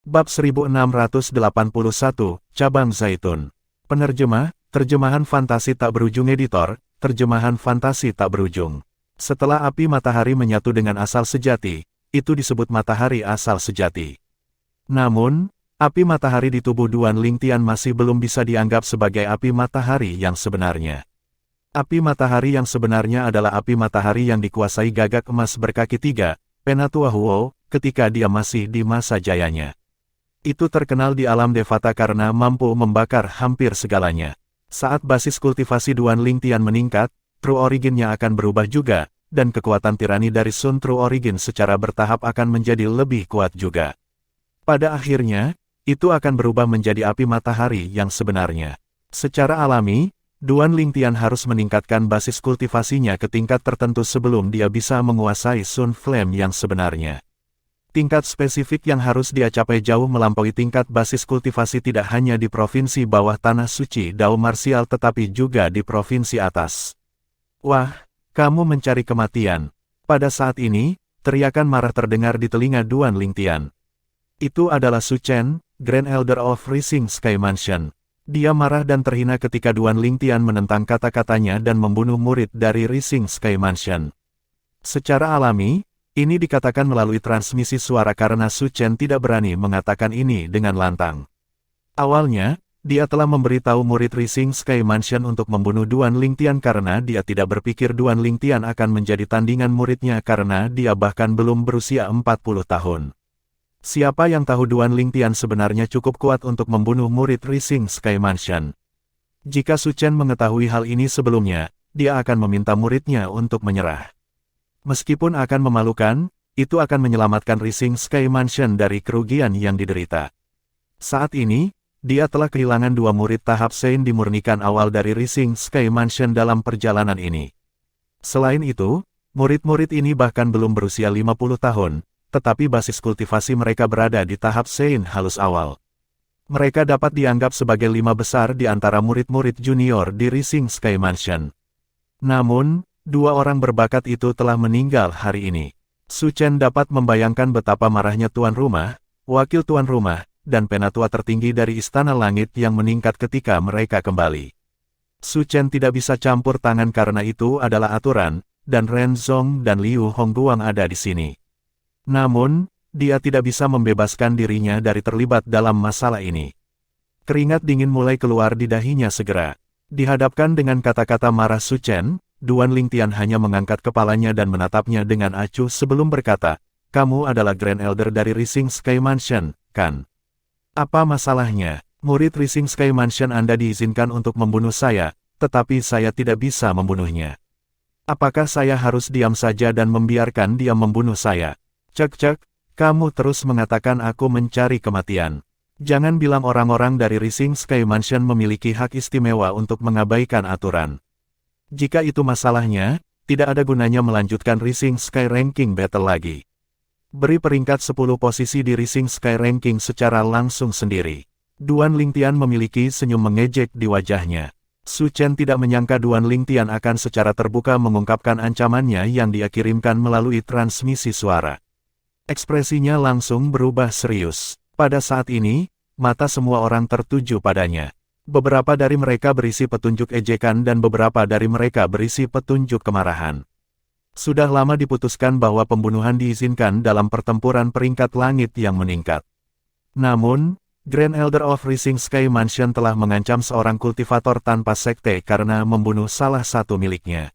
Bab 1681, Cabang Zaitun. Penerjemah, Terjemahan Fantasi Tak Berujung Editor, Terjemahan Fantasi Tak Berujung. Setelah api matahari menyatu dengan asal sejati, itu disebut matahari asal sejati. Namun, api matahari di tubuh Duan Lingtian masih belum bisa dianggap sebagai api matahari yang sebenarnya. Api matahari yang sebenarnya adalah api matahari yang dikuasai gagak emas berkaki tiga, Penatua Huo, ketika dia masih di masa jayanya. Itu terkenal di alam Devata karena mampu membakar hampir segalanya. Saat basis kultivasi Duan Lingtian meningkat, True Origin-nya akan berubah juga, dan kekuatan tirani dari Sun True Origin secara bertahap akan menjadi lebih kuat juga. Pada akhirnya, itu akan berubah menjadi api matahari yang sebenarnya. Secara alami, Duan Lingtian harus meningkatkan basis kultivasinya ke tingkat tertentu sebelum dia bisa menguasai Sun Flame yang sebenarnya. Tingkat spesifik yang harus dia capai jauh melampaui tingkat basis kultivasi tidak hanya di provinsi bawah tanah suci Dao Marsial tetapi juga di provinsi atas. Wah, kamu mencari kematian. Pada saat ini, teriakan marah terdengar di telinga Duan Lingtian. Itu adalah Su Chen, Grand Elder of Rising Sky Mansion. Dia marah dan terhina ketika Duan Lingtian menentang kata-katanya dan membunuh murid dari Rising Sky Mansion. Secara alami, ini dikatakan melalui transmisi suara karena Su Chen tidak berani mengatakan ini dengan lantang. Awalnya, dia telah memberitahu murid Rising Sky Mansion untuk membunuh Duan Lingtian karena dia tidak berpikir Duan Lingtian akan menjadi tandingan muridnya karena dia bahkan belum berusia 40 tahun. Siapa yang tahu Duan Lingtian sebenarnya cukup kuat untuk membunuh murid Rising Sky Mansion? Jika Su Chen mengetahui hal ini sebelumnya, dia akan meminta muridnya untuk menyerah. Meskipun akan memalukan, itu akan menyelamatkan Rising Sky Mansion dari kerugian yang diderita. Saat ini, dia telah kehilangan dua murid tahap Sein dimurnikan awal dari Rising Sky Mansion dalam perjalanan ini. Selain itu, murid-murid ini bahkan belum berusia 50 tahun, tetapi basis kultivasi mereka berada di tahap Sein halus awal. Mereka dapat dianggap sebagai 5 besar di antara murid-murid junior di Rising Sky Mansion. Namun, dua orang berbakat itu telah meninggal hari ini. Su Chen dapat membayangkan betapa marahnya tuan rumah, wakil tuan rumah, dan penatua tertinggi dari Istana Langit yang meningkat ketika mereka kembali. Su Chen tidak bisa campur tangan karena itu adalah aturan, dan Ren Zong dan Liu Hongguang ada di sini. Namun, dia tidak bisa membebaskan dirinya dari terlibat dalam masalah ini. Keringat dingin mulai keluar di dahinya segera. Dihadapkan dengan kata-kata marah Su Chen, Duan Lingtian hanya mengangkat kepalanya dan menatapnya dengan acuh sebelum berkata, "Kamu adalah Grand Elder dari Rising Sky Mansion, kan? Apa masalahnya? Murid Rising Sky Mansion Anda diizinkan untuk membunuh saya, tetapi saya tidak bisa membunuhnya. Apakah saya harus diam saja dan membiarkan dia membunuh saya? Cek, kamu terus mengatakan aku mencari kematian. Jangan bilang orang-orang dari Rising Sky Mansion memiliki hak istimewa untuk mengabaikan aturan. Jika itu masalahnya, tidak ada gunanya melanjutkan Rising Sky Ranking Battle lagi. Beri peringkat 10 posisi di Rising Sky Ranking secara langsung sendiri." Duan Lingtian memiliki senyum mengejek di wajahnya. Su Chen tidak menyangka Duan Lingtian akan secara terbuka mengungkapkan ancamannya yang dia kirimkan melalui transmisi suara. Ekspresinya langsung berubah serius. Pada saat ini, mata semua orang tertuju padanya. Beberapa dari mereka berisi petunjuk ejekan dan beberapa dari mereka berisi petunjuk kemarahan. Sudah lama diputuskan bahwa pembunuhan diizinkan dalam pertempuran peringkat langit yang meningkat. Namun, Grand Elder of Rising Sky Mansion telah mengancam seorang kultivator tanpa sekte karena membunuh salah satu miliknya.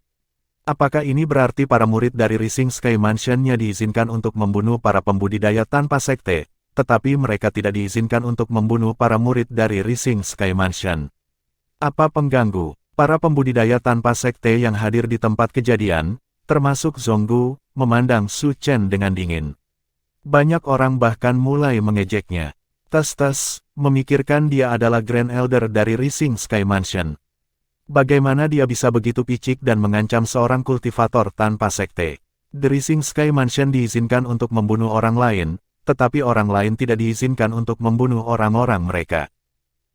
Apakah ini berarti para murid dari Rising Sky Mansion-nya diizinkan untuk membunuh para pembudidaya tanpa sekte, tetapi mereka tidak diizinkan untuk membunuh para murid dari Rising Sky Mansion? Apa pengganggu? Para pembudidaya tanpa sekte yang hadir di tempat kejadian, termasuk Zonggu, memandang Su Chen dengan dingin. Banyak orang bahkan mulai mengejeknya. Tes, memikirkan dia adalah Grand Elder dari Rising Sky Mansion. Bagaimana dia bisa begitu picik dan mengancam seorang kultivator tanpa sekte? The Rising Sky Mansion diizinkan untuk membunuh orang lain, tetapi orang lain tidak diizinkan untuk membunuh orang-orang mereka.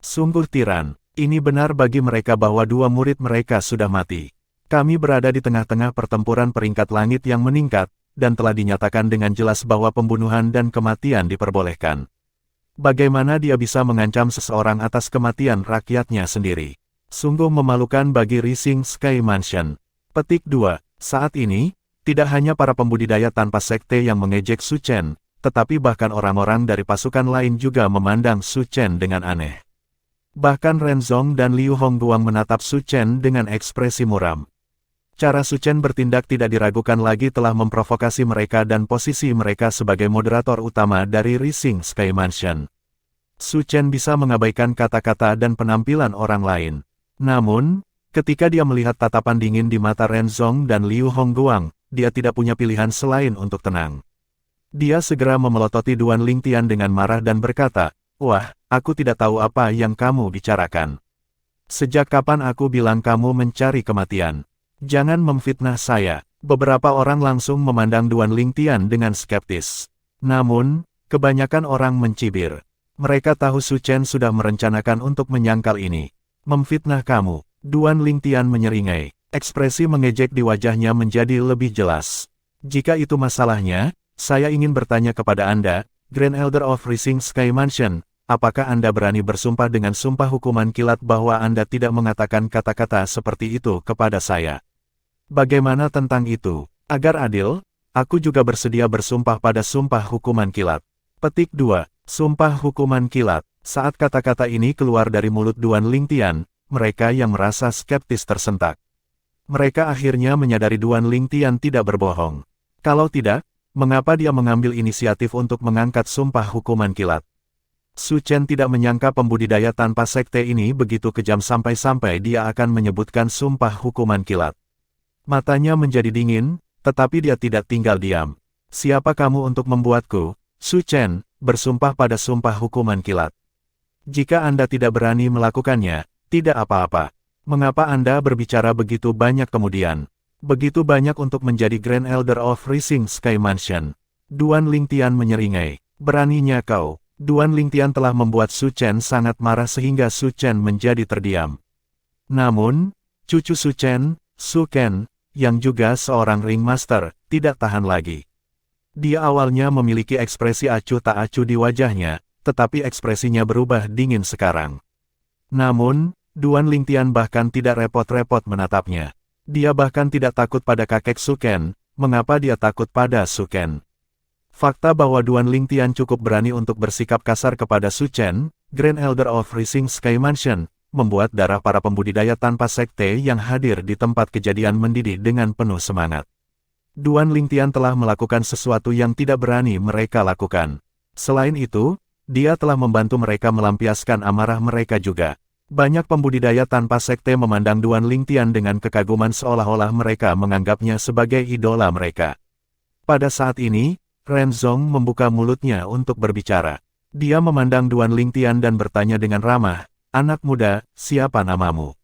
Sungguh tiran, ini benar bagi mereka bahwa dua murid mereka sudah mati. Kami berada di tengah-tengah pertempuran peringkat langit yang meningkat, dan telah dinyatakan dengan jelas bahwa pembunuhan dan kematian diperbolehkan. Bagaimana dia bisa mengancam seseorang atas kematian rakyatnya sendiri? Sungguh memalukan bagi Rising Sky Mansion. Petik 2. Saat ini, tidak hanya para pembudidaya tanpa sekte yang mengejek Su Chen, tetapi bahkan orang-orang dari pasukan lain juga memandang Su Chen dengan aneh. Bahkan Ren Zong dan Liu Hongguang menatap Su Chen dengan ekspresi muram. Cara Su Chen bertindak tidak diragukan lagi telah memprovokasi mereka dan posisi mereka sebagai moderator utama dari Rising Sky Mansion. Su Chen bisa mengabaikan kata-kata dan penampilan orang lain. Namun, ketika dia melihat tatapan dingin di mata Ren Zong dan Liu Hongguang, dia tidak punya pilihan selain untuk tenang. Dia segera memelototi Duan Lingtian dengan marah dan berkata, "Wah, aku tidak tahu apa yang kamu bicarakan. Sejak kapan aku bilang kamu mencari kematian? Jangan memfitnah saya." Beberapa orang langsung memandang Duan Lingtian dengan skeptis. Namun, kebanyakan orang mencibir. Mereka tahu Su Chen sudah merencanakan untuk menyangkal ini. "Memfitnah kamu?" Duan Lingtian menyeringai. Ekspresi mengejek di wajahnya menjadi lebih jelas. "Jika itu masalahnya, saya ingin bertanya kepada Anda, Grand Elder of Rising Sky Mansion, apakah Anda berani bersumpah dengan sumpah hukuman kilat bahwa Anda tidak mengatakan kata-kata seperti itu kepada saya? Bagaimana tentang itu? Agar adil, aku juga bersedia bersumpah pada sumpah hukuman kilat." Petik 2. Sumpah hukuman kilat. Saat kata-kata ini keluar dari mulut Duan Lingtian, mereka yang merasa skeptis tersentak. Mereka akhirnya menyadari Duan Lingtian tidak berbohong. Kalau tidak, mengapa dia mengambil inisiatif untuk mengangkat sumpah hukuman kilat? Su Chen tidak menyangka pembudidaya tanpa sekte ini begitu kejam sampai-sampai dia akan menyebutkan sumpah hukuman kilat. Matanya menjadi dingin, tetapi dia tidak tinggal diam. "Siapa kamu untuk membuatku, Su Chen, bersumpah pada sumpah hukuman kilat? Jika Anda tidak berani melakukannya, tidak apa-apa. Mengapa Anda berbicara begitu banyak kemudian? Begitu banyak untuk menjadi Grand Elder of Rising Sky Mansion?" Duan Lingtian menyeringai. "Beraninya kau." Duan Lingtian telah membuat Su Chen sangat marah sehingga Su Chen menjadi terdiam. Namun, cucu Su Chen, Su Ken, yang juga seorang ringmaster, tidak tahan lagi. Dia awalnya memiliki ekspresi acuh tak acuh di wajahnya, tetapi ekspresinya berubah dingin sekarang. Namun, Duan Lingtian bahkan tidak repot-repot menatapnya. Dia bahkan tidak takut pada kakek Su Ken. Mengapa dia takut pada Su Ken? Fakta bahwa Duan Lingtian cukup berani untuk bersikap kasar kepada Su Chen, Grand Elder of Rising Sky Mansion, membuat darah para pembudidaya tanpa sekte yang hadir di tempat kejadian mendidih dengan penuh semangat. Duan Lingtian telah melakukan sesuatu yang tidak berani mereka lakukan. Selain itu, dia telah membantu mereka melampiaskan amarah mereka juga. Banyak pembudidaya tanpa sekte memandang Duan Lingtian dengan kekaguman seolah-olah mereka menganggapnya sebagai idola mereka. Pada saat ini, Ren Zong membuka mulutnya untuk berbicara. Dia memandang Duan Lingtian dan bertanya dengan ramah, "Anak muda, siapa namamu?"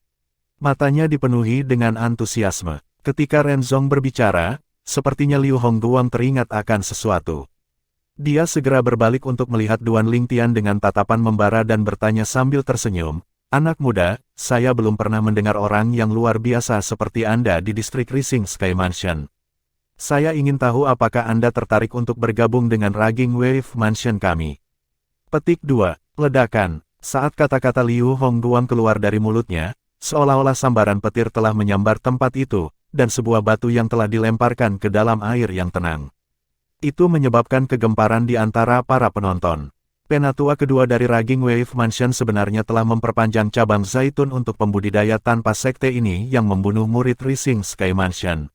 Matanya dipenuhi dengan antusiasme. Ketika Ren Zong berbicara, sepertinya Liu Hongguang teringat akan sesuatu. Dia segera berbalik untuk melihat Duan Lingtian dengan tatapan membara dan bertanya sambil tersenyum, "Anak muda, saya belum pernah mendengar orang yang luar biasa seperti Anda di distrik Rising Sky Mansion. Saya ingin tahu apakah Anda tertarik untuk bergabung dengan Raging Wave Mansion kami?" Petik 2. Ledakan. Saat kata-kata Liu Hongguang keluar dari mulutnya, seolah-olah sambaran petir telah menyambar tempat itu, dan sebuah batu yang telah dilemparkan ke dalam air yang tenang. Itu menyebabkan kegemparan di antara para penonton. Penatua kedua dari Raging Wave Mansion sebenarnya telah memperpanjang cabang zaitun untuk pembudidaya tanpa sekte ini yang membunuh murid Rising Sky Mansion.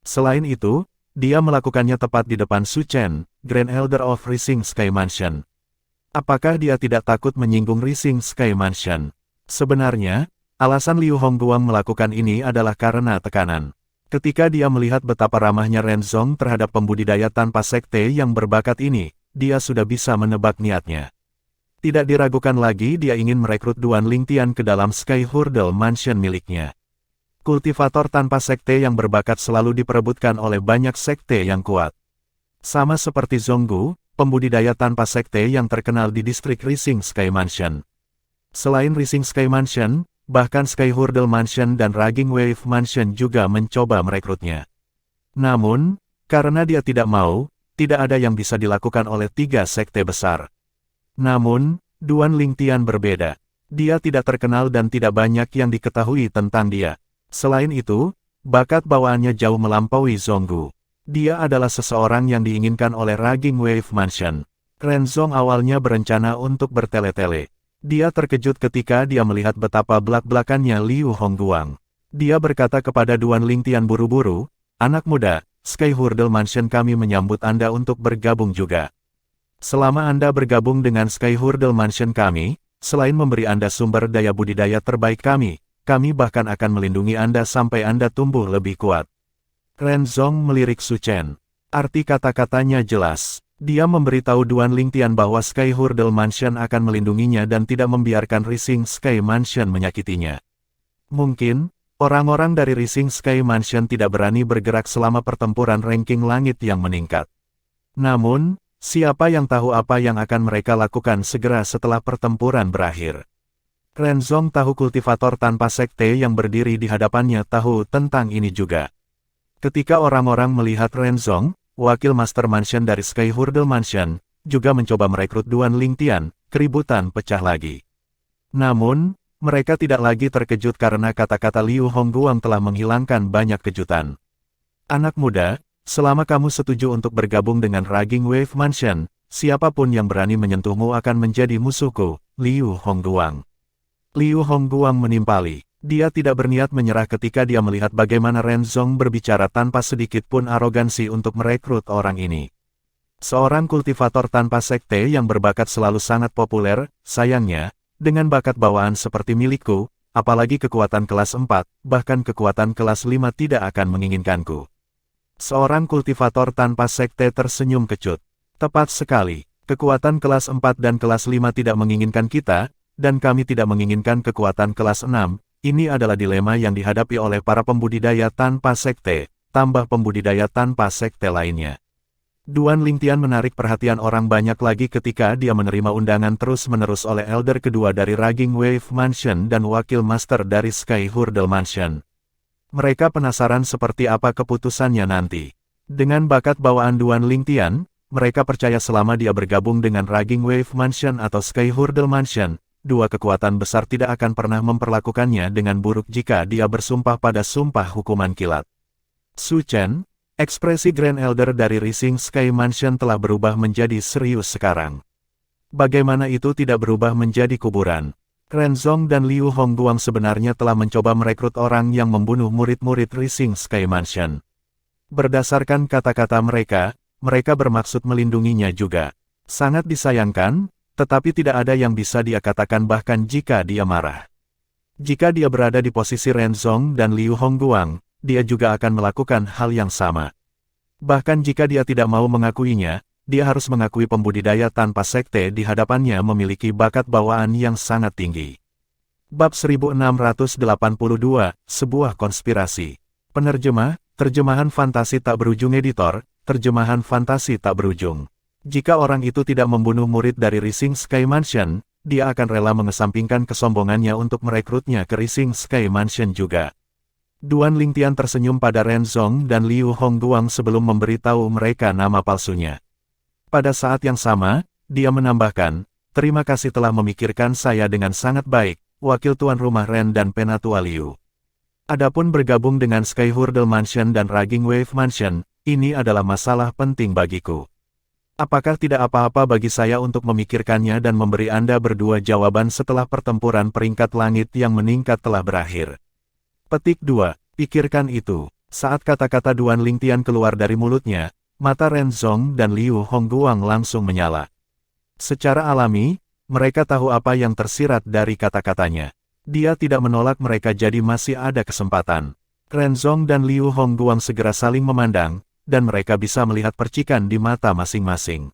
Selain itu, dia melakukannya tepat di depan Su Chen, Grand Elder of Rising Sky Mansion. Apakah dia tidak takut menyinggung Rising Sky Mansion? Sebenarnya, alasan Liu Hongguang melakukan ini adalah karena tekanan. Ketika dia melihat betapa ramahnya Ren Zong terhadap pembudidaya tanpa sekte yang berbakat ini, dia sudah bisa menebak niatnya. Tidak diragukan lagi dia ingin merekrut Duan Lingtian ke dalam Sky Hurdle Mansion miliknya. Kultivator tanpa sekte yang berbakat selalu diperebutkan oleh banyak sekte yang kuat. Sama seperti Zonggu, pembudidaya tanpa sekte yang terkenal di distrik Rising Sky Mansion. Selain Rising Sky Mansion, bahkan Sky Hurdle Mansion dan Raging Wave Mansion juga mencoba merekrutnya. Namun, karena dia tidak mau, tidak ada yang bisa dilakukan oleh 3 sekte besar. Namun, Duan Lingtian berbeda. Dia tidak terkenal dan tidak banyak yang diketahui tentang dia. Selain itu, bakat bawaannya jauh melampaui Zhonggu. Dia adalah seseorang yang diinginkan oleh Raging Wave Mansion. Renzong awalnya berencana untuk bertele-tele. Dia terkejut ketika dia melihat betapa belak-belakannya Liu Hongguang. Dia berkata kepada Duan Lingtian buru-buru, "Anak muda, Sky Hurdle Mansion kami menyambut Anda untuk bergabung juga. Selama Anda bergabung dengan Sky Hurdle Mansion kami, selain memberi Anda sumber daya budidaya terbaik kami bahkan akan melindungi Anda sampai Anda tumbuh lebih kuat." Renzong melirik Su Chen. Arti kata-katanya jelas. Dia memberitahu Duan Lingtian bahwa Sky Hurdle Mansion akan melindunginya dan tidak membiarkan Rising Sky Mansion menyakitinya. Mungkin, orang-orang dari Rising Sky Mansion tidak berani bergerak selama pertempuran ranking langit yang meningkat. Namun, siapa yang tahu apa yang akan mereka lakukan segera setelah pertempuran berakhir. Renzong tahu kultivator tanpa sekte yang berdiri di hadapannya tahu tentang ini juga. Ketika orang-orang melihat Renzong, wakil Master Mansion dari Sky Hurdle Mansion, juga mencoba merekrut Duan Lingtian, keributan pecah lagi. Namun, mereka tidak lagi terkejut karena kata-kata Liu Hongguang telah menghilangkan banyak kejutan. "Anak muda, selama kamu setuju untuk bergabung dengan Raging Wave Mansion, siapapun yang berani menyentuhmu akan menjadi musuhku." Liu Hongguang. Liu Hongguang menimpali. Dia tidak berniat menyerah ketika dia melihat bagaimana Renzong berbicara tanpa sedikit pun arogansi untuk merekrut orang ini. Seorang kultivator tanpa sekte yang berbakat selalu sangat populer, sayangnya, dengan bakat bawaan seperti milikku, apalagi kekuatan kelas 4, bahkan kekuatan kelas 5 tidak akan menginginkanku. Seorang kultivator tanpa sekte tersenyum kecut. Tepat sekali, kekuatan kelas 4 dan kelas 5 tidak menginginkan kita, dan kami tidak menginginkan kekuatan kelas 6. Ini adalah dilema yang dihadapi oleh para pembudidaya tanpa sekte, tambah pembudidaya tanpa sekte lainnya. Duan Lingtian menarik perhatian orang banyak lagi ketika dia menerima undangan terus-menerus oleh Elder kedua dari Raging Wave Mansion dan Wakil Master dari Sky Hurdle Mansion. Mereka penasaran seperti apa keputusannya nanti. Dengan bakat bawaan Duan Lingtian, mereka percaya selama dia bergabung dengan Raging Wave Mansion atau Sky Hurdle Mansion, dua kekuatan besar tidak akan pernah memperlakukannya dengan buruk jika dia bersumpah pada sumpah hukuman kilat. Su Chen, ekspresi Grand Elder dari Rising Sky Mansion telah berubah menjadi serius sekarang. Bagaimana itu tidak berubah menjadi kuburan? Renzong dan Liu Hongguang sebenarnya telah mencoba merekrut orang yang membunuh murid-murid Rising Sky Mansion. Berdasarkan kata-kata mereka, mereka bermaksud melindunginya juga. Sangat disayangkan, tetapi tidak ada yang bisa dia katakan bahkan jika dia marah. Jika dia berada di posisi Renzong dan Liu Hongguang, dia juga akan melakukan hal yang sama. Bahkan jika dia tidak mau mengakuinya, dia harus mengakui pembudidaya tanpa sekte di hadapannya memiliki bakat bawaan yang sangat tinggi. Bab 1682, Sebuah Konspirasi. Penerjemah, Terjemahan Fantasi Tak Berujung Editor, Terjemahan Fantasi Tak Berujung. Jika orang itu tidak membunuh murid dari Rising Sky Mansion, dia akan rela mengesampingkan kesombongannya untuk merekrutnya ke Rising Sky Mansion juga. Duan Lingtian tersenyum pada Renzong dan Liu Hongguang sebelum memberitahu mereka nama palsunya. Pada saat yang sama, dia menambahkan, "Terima kasih telah memikirkan saya dengan sangat baik, Wakil Tuan Rumah Ren dan Penatua Liu. Adapun bergabung dengan Sky Hurdle Mansion dan Raging Wave Mansion, ini adalah masalah penting bagiku. Apakah tidak apa-apa bagi saya untuk memikirkannya dan memberi Anda berdua jawaban setelah pertempuran peringkat langit yang meningkat telah berakhir?" Petik 2. Pikirkan itu. Saat kata-kata Duan Lingtian keluar dari mulutnya, mata Renzong dan Liu Hongguang langsung menyala. Secara alami, mereka tahu apa yang tersirat dari kata-katanya. Dia tidak menolak mereka jadi masih ada kesempatan. Renzong dan Liu Hongguang segera saling memandang, dan mereka bisa melihat percikan di mata masing-masing.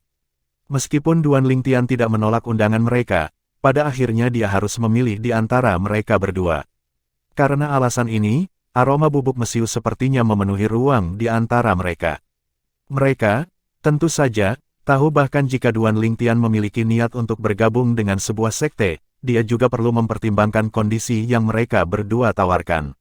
Meskipun Duan Lingtian tidak menolak undangan mereka, pada akhirnya dia harus memilih di antara mereka berdua. Karena alasan ini, aroma bubuk mesiu sepertinya memenuhi ruang di antara mereka. Mereka, tentu saja, tahu bahkan jika Duan Lingtian memiliki niat untuk bergabung dengan sebuah sekte, dia juga perlu mempertimbangkan kondisi yang mereka berdua tawarkan.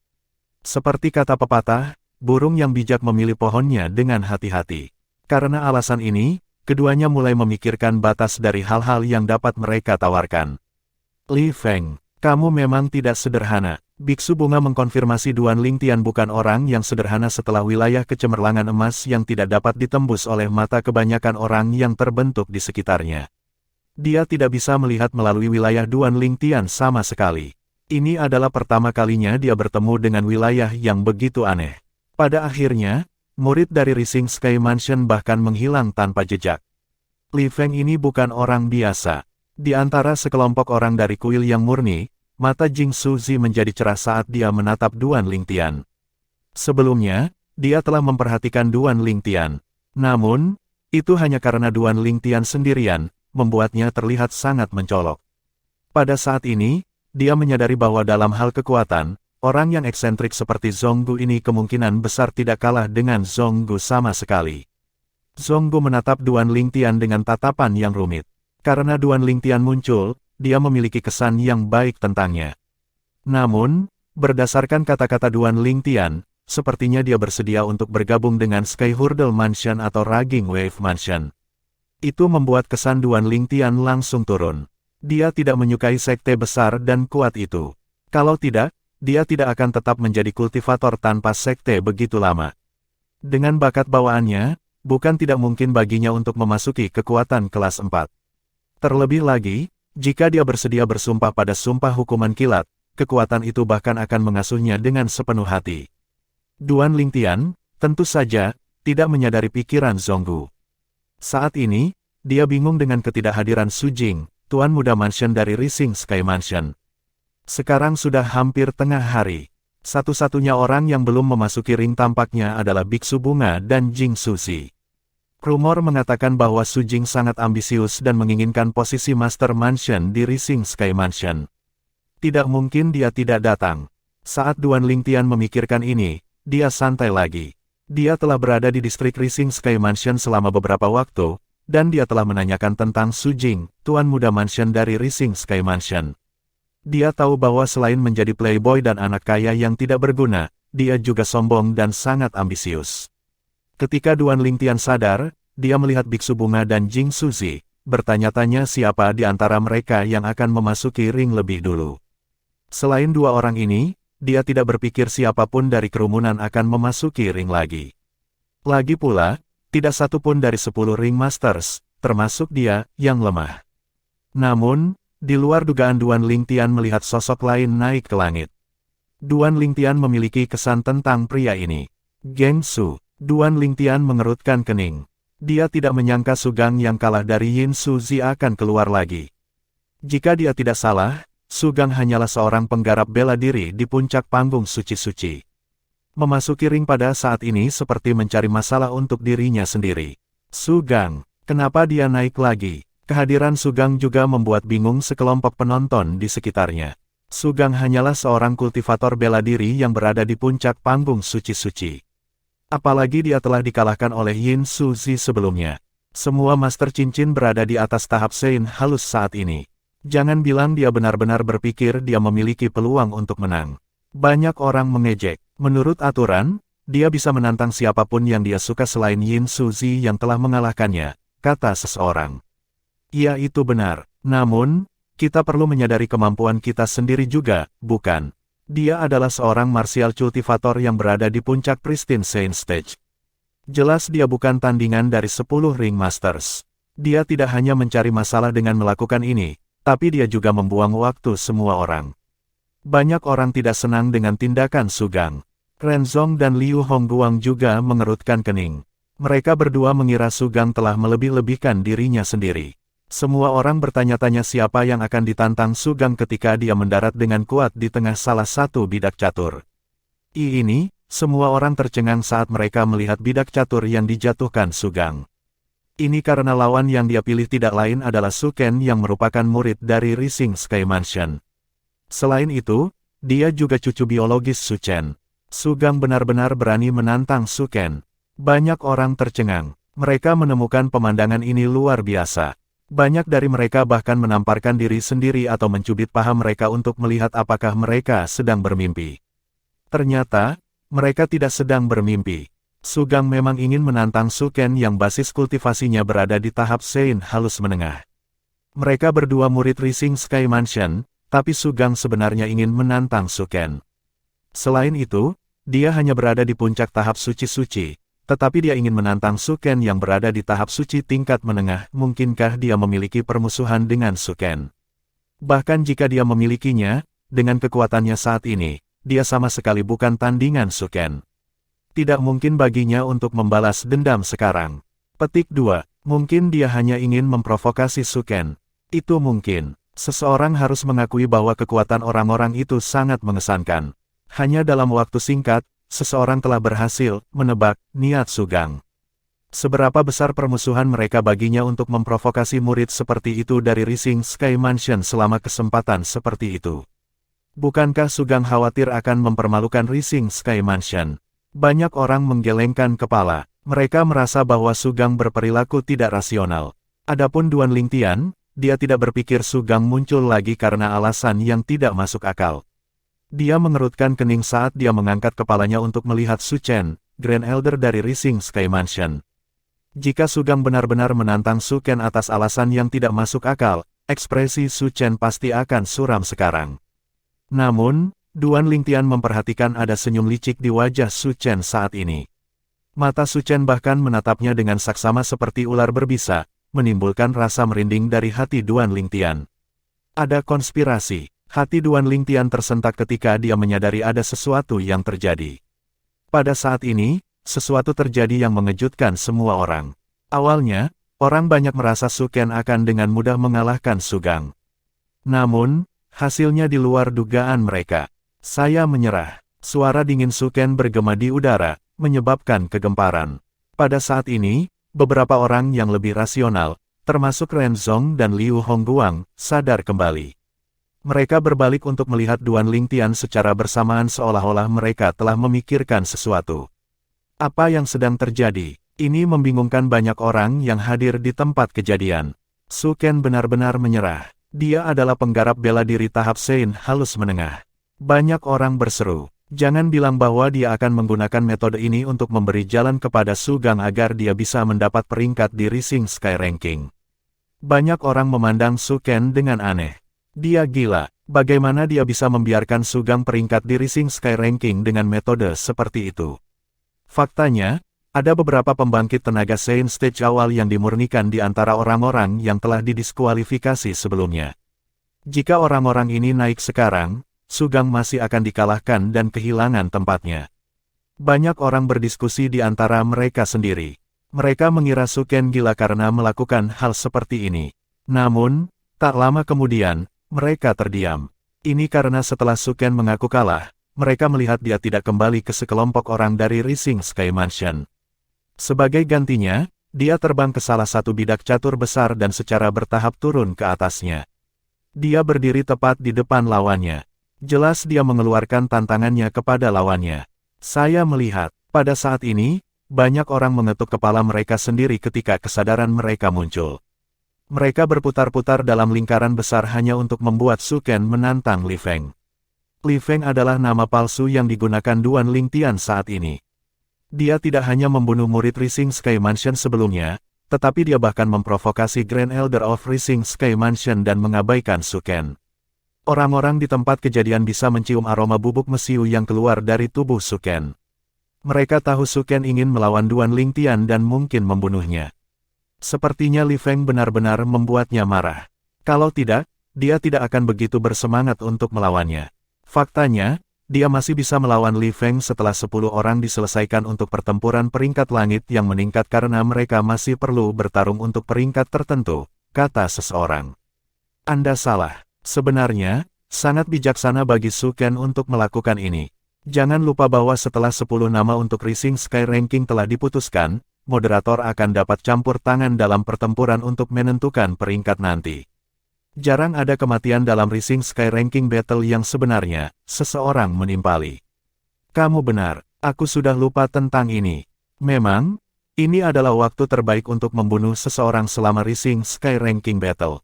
Seperti kata pepatah, burung yang bijak memilih pohonnya dengan hati-hati. Karena alasan ini, keduanya mulai memikirkan batas dari hal-hal yang dapat mereka tawarkan. Li Feng, kamu memang tidak sederhana. Biksu Bunga mengkonfirmasi Duan Lingtian bukan orang yang sederhana setelah wilayah kecemerlangan emas yang tidak dapat ditembus oleh mata kebanyakan orang yang terbentuk di sekitarnya. Dia tidak bisa melihat melalui wilayah Duan Lingtian sama sekali. Ini adalah pertama kalinya dia bertemu dengan wilayah yang begitu aneh. Pada akhirnya, murid dari Rising Sky Mansion bahkan menghilang tanpa jejak. Li Feng ini bukan orang biasa. Di antara sekelompok orang dari kuil yang murni, mata Jing Suzi menjadi cerah saat dia menatap Duan Lingtian. Sebelumnya, dia telah memperhatikan Duan Lingtian. Namun, itu hanya karena Duan Lingtian sendirian, membuatnya terlihat sangat mencolok. Pada saat ini, dia menyadari bahwa dalam hal kekuatan, orang yang eksentrik seperti Zonggu ini kemungkinan besar tidak kalah dengan Zonggu sama sekali. Zonggu menatap Duan Lingtian dengan tatapan yang rumit. Karena Duan Lingtian muncul, dia memiliki kesan yang baik tentangnya. Namun, berdasarkan kata-kata Duan Lingtian, sepertinya dia bersedia untuk bergabung dengan Sky Hurdle Mansion atau Raging Wave Mansion. Itu membuat kesan Duan Lingtian langsung turun. Dia tidak menyukai sekte besar dan kuat itu. Kalau tidak, dia tidak akan tetap menjadi kultivator tanpa sekte begitu lama. Dengan bakat bawaannya, bukan tidak mungkin baginya untuk memasuki kekuatan kelas 4. Terlebih lagi, jika dia bersedia bersumpah pada sumpah hukuman kilat, kekuatan itu bahkan akan mengasuhnya dengan sepenuh hati. Duan Lingtian, tentu saja, tidak menyadari pikiran Zonggu. Saat ini, dia bingung dengan ketidakhadiran Su Jing, Tuan Muda Mansion dari Rising Sky Mansion. Sekarang sudah hampir tengah hari. Satu-satunya orang yang belum memasuki ring tampaknya adalah Biksu Bunga dan Jing Suzi. Rumor mengatakan bahwa Su Jing sangat ambisius dan menginginkan posisi Master Mansion di Rising Sky Mansion. Tidak mungkin dia tidak datang. Saat Duan Lingtian memikirkan ini, dia santai lagi. Dia telah berada di distrik Rising Sky Mansion selama beberapa waktu, dan dia telah menanyakan tentang Su Jing, Tuan Muda Mansion dari Rising Sky Mansion. Dia tahu bahwa selain menjadi playboy dan anak kaya yang tidak berguna, dia juga sombong dan sangat ambisius. Ketika Duan Lingtian sadar, dia melihat Biksu Bunga dan Jing Suzi, bertanya-tanya siapa di antara mereka yang akan memasuki ring lebih dulu. Selain dua orang ini, dia tidak berpikir siapapun dari kerumunan akan memasuki ring lagi. Lagi pula, tidak satu pun dari 10 ring masters, termasuk dia, yang lemah. Namun, di luar dugaan Duan Lingtian melihat sosok lain naik ke langit. Duan Lingtian memiliki kesan tentang pria ini. Geng Su. Duan Lingtian mengerutkan kening. Dia tidak menyangka Su Gang yang kalah dari Yin Suzi akan keluar lagi. Jika dia tidak salah, Su Gang hanyalah seorang penggarap bela diri di puncak panggung suci-suci. Memasuki ring pada saat ini seperti mencari masalah untuk dirinya sendiri. Su Gang, kenapa dia naik lagi? Kehadiran Su Gang juga membuat bingung sekelompok penonton di sekitarnya. Su Gang hanyalah seorang kultivator bela diri yang berada di puncak panggung suci-suci. Apalagi dia telah dikalahkan oleh Yin Suzi sebelumnya. Semua Master Cincin berada di atas tahap Sein halus saat ini. Jangan bilang dia benar-benar berpikir dia memiliki peluang untuk menang. Banyak orang mengejek. Menurut aturan, dia bisa menantang siapapun yang dia suka selain Yin Suzi yang telah mengalahkannya, kata seseorang. Iya itu benar, namun, kita perlu menyadari kemampuan kita sendiri juga, bukan? Dia adalah seorang martial cultivator yang berada di puncak Pristine Saint Stage. Jelas dia bukan tandingan dari 10 ring masters. Dia tidak hanya mencari masalah dengan melakukan ini, tapi dia juga membuang waktu semua orang. Banyak orang tidak senang dengan tindakan Su Gang. Ren Zong dan Liu Hongguang juga mengerutkan kening. Mereka berdua mengira Su Gang telah melebih-lebihkan dirinya sendiri. Semua orang bertanya-tanya siapa yang akan ditantang Su Gang ketika dia mendarat dengan kuat di tengah salah satu bidak catur. Ini, semua orang tercengang saat mereka melihat bidak catur yang dijatuhkan Su Gang. Ini karena lawan yang dia pilih tidak lain adalah Su Ken yang merupakan murid dari Rising Sky Mansion. Selain itu, dia juga cucu biologis Su Chen. Su Gang benar-benar berani menantang Su Ken. Banyak orang tercengang. Mereka menemukan pemandangan ini luar biasa. Banyak dari mereka bahkan menamparkan diri sendiri atau mencubit paha mereka untuk melihat apakah mereka sedang bermimpi. Ternyata, mereka tidak sedang bermimpi. Sugang memang ingin menantang Suken yang basis kultivasinya berada di tahap Sein halus menengah. Mereka berdua murid Rising Sky Mansion, tapi Sugang sebenarnya ingin menantang Suken. Selain itu, dia hanya berada di puncak tahap suci-suci, tetapi dia ingin menantang Suken yang berada di tahap suci tingkat menengah. Mungkinkah dia memiliki permusuhan dengan Suken? Bahkan jika dia memilikinya, dengan kekuatannya saat ini, dia sama sekali bukan tandingan Suken. Tidak mungkin baginya untuk membalas dendam sekarang. Petik 2. Mungkin dia hanya ingin memprovokasi Suken. Itu mungkin. Seseorang harus mengakui bahwa kekuatan orang-orang itu sangat mengesankan. Hanya dalam waktu singkat, seseorang telah berhasil menebak niat Sugang. Seberapa besar permusuhan mereka baginya untuk memprovokasi murid seperti itu dari Rising Sky Mansion selama kesempatan seperti itu? Bukankah Sugang khawatir akan mempermalukan Rising Sky Mansion? Banyak orang menggelengkan kepala. Mereka merasa bahwa Sugang berperilaku tidak rasional. Adapun Duan Lingtian, dia tidak berpikir Sugang muncul lagi karena alasan yang tidak masuk akal. Dia mengerutkan kening saat dia mengangkat kepalanya untuk melihat Su Chen, Grand Elder dari Rising Sky Mansion. Jika Sugang benar-benar menantang Suken atas alasan yang tidak masuk akal, ekspresi Su Chen pasti akan suram sekarang. Namun, Duan Lingtian memperhatikan ada senyum licik di wajah Su Chen saat ini. Mata Su Chen bahkan menatapnya dengan saksama seperti ular berbisa, menimbulkan rasa merinding dari hati Duan Lingtian. Ada konspirasi. Hati Duan Lingtian tersentak ketika dia menyadari ada sesuatu yang terjadi. Pada saat ini, sesuatu terjadi yang mengejutkan semua orang. Awalnya, orang banyak merasa Suken akan dengan mudah mengalahkan Sugang. Namun, hasilnya di luar dugaan mereka. Saya menyerah. Suara dingin Suken bergema di udara, menyebabkan kegemparan. Pada saat ini, beberapa orang yang lebih rasional, termasuk Ren Zong dan Liu Hongguang, sadar kembali. Mereka berbalik untuk melihat Duan Lingtian secara bersamaan seolah-olah mereka telah memikirkan sesuatu. Apa yang sedang terjadi? Ini membingungkan banyak orang yang hadir di tempat kejadian. Suken benar-benar menyerah. Dia adalah penggarap bela diri tahap Sein halus menengah. Banyak orang berseru, jangan bilang bahwa dia akan menggunakan metode ini untuk memberi jalan kepada Sugang agar dia bisa mendapat peringkat di Rising Sky Ranking. Banyak orang memandang Suken dengan aneh. Dia gila, bagaimana dia bisa membiarkan Sugang peringkat di Rising Sky Ranking dengan metode seperti itu? Faktanya, ada beberapa pembangkit tenaga Sein stage awal yang dimurnikan di antara orang-orang yang telah didiskualifikasi sebelumnya. Jika orang-orang ini naik sekarang, Sugang masih akan dikalahkan dan kehilangan tempatnya. Banyak orang berdiskusi di antara mereka sendiri. Mereka mengira Suken gila karena melakukan hal seperti ini. Namun, tak lama kemudian, mereka terdiam. Ini karena setelah Suken mengaku kalah, mereka melihat dia tidak kembali ke sekelompok orang dari Rising Sky Mansion. Sebagai gantinya, dia terbang ke salah satu bidak catur besar dan secara bertahap turun ke atasnya. Dia berdiri tepat di depan lawannya. Jelas dia mengeluarkan tantangannya kepada lawannya. Saya melihat, pada saat ini, banyak orang mengetuk kepala mereka sendiri ketika kesadaran mereka muncul. Mereka berputar-putar dalam lingkaran besar hanya untuk membuat Suken menantang Li Feng. Li Feng adalah nama palsu yang digunakan Duan Lingtian saat ini. Dia tidak hanya membunuh murid Rising Sky Mansion sebelumnya, tetapi dia bahkan memprovokasi Grand Elder of Rising Sky Mansion dan mengabaikan Suken. Orang-orang di tempat kejadian bisa mencium aroma bubuk mesiu yang keluar dari tubuh Suken. Mereka tahu Suken ingin melawan Duan Lingtian dan mungkin membunuhnya. Sepertinya Li Feng benar-benar membuatnya marah. Kalau tidak, dia tidak akan begitu bersemangat untuk melawannya. Faktanya, dia masih bisa melawan Li Feng setelah 10 orang diselesaikan untuk pertempuran peringkat langit yang meningkat karena mereka masih perlu bertarung untuk peringkat tertentu, kata seseorang. Anda salah. Sebenarnya, sangat bijaksana bagi Suken untuk melakukan ini. Jangan lupa bahwa setelah 10 nama untuk Rising Sky Ranking telah diputuskan, moderator akan dapat campur tangan dalam pertempuran untuk menentukan peringkat nanti. Jarang ada kematian dalam Rising Sky Ranking Battle yang sebenarnya, seseorang menimpali. Kamu benar, aku sudah lupa tentang ini. Memang, ini adalah waktu terbaik untuk membunuh seseorang selama Rising Sky Ranking Battle.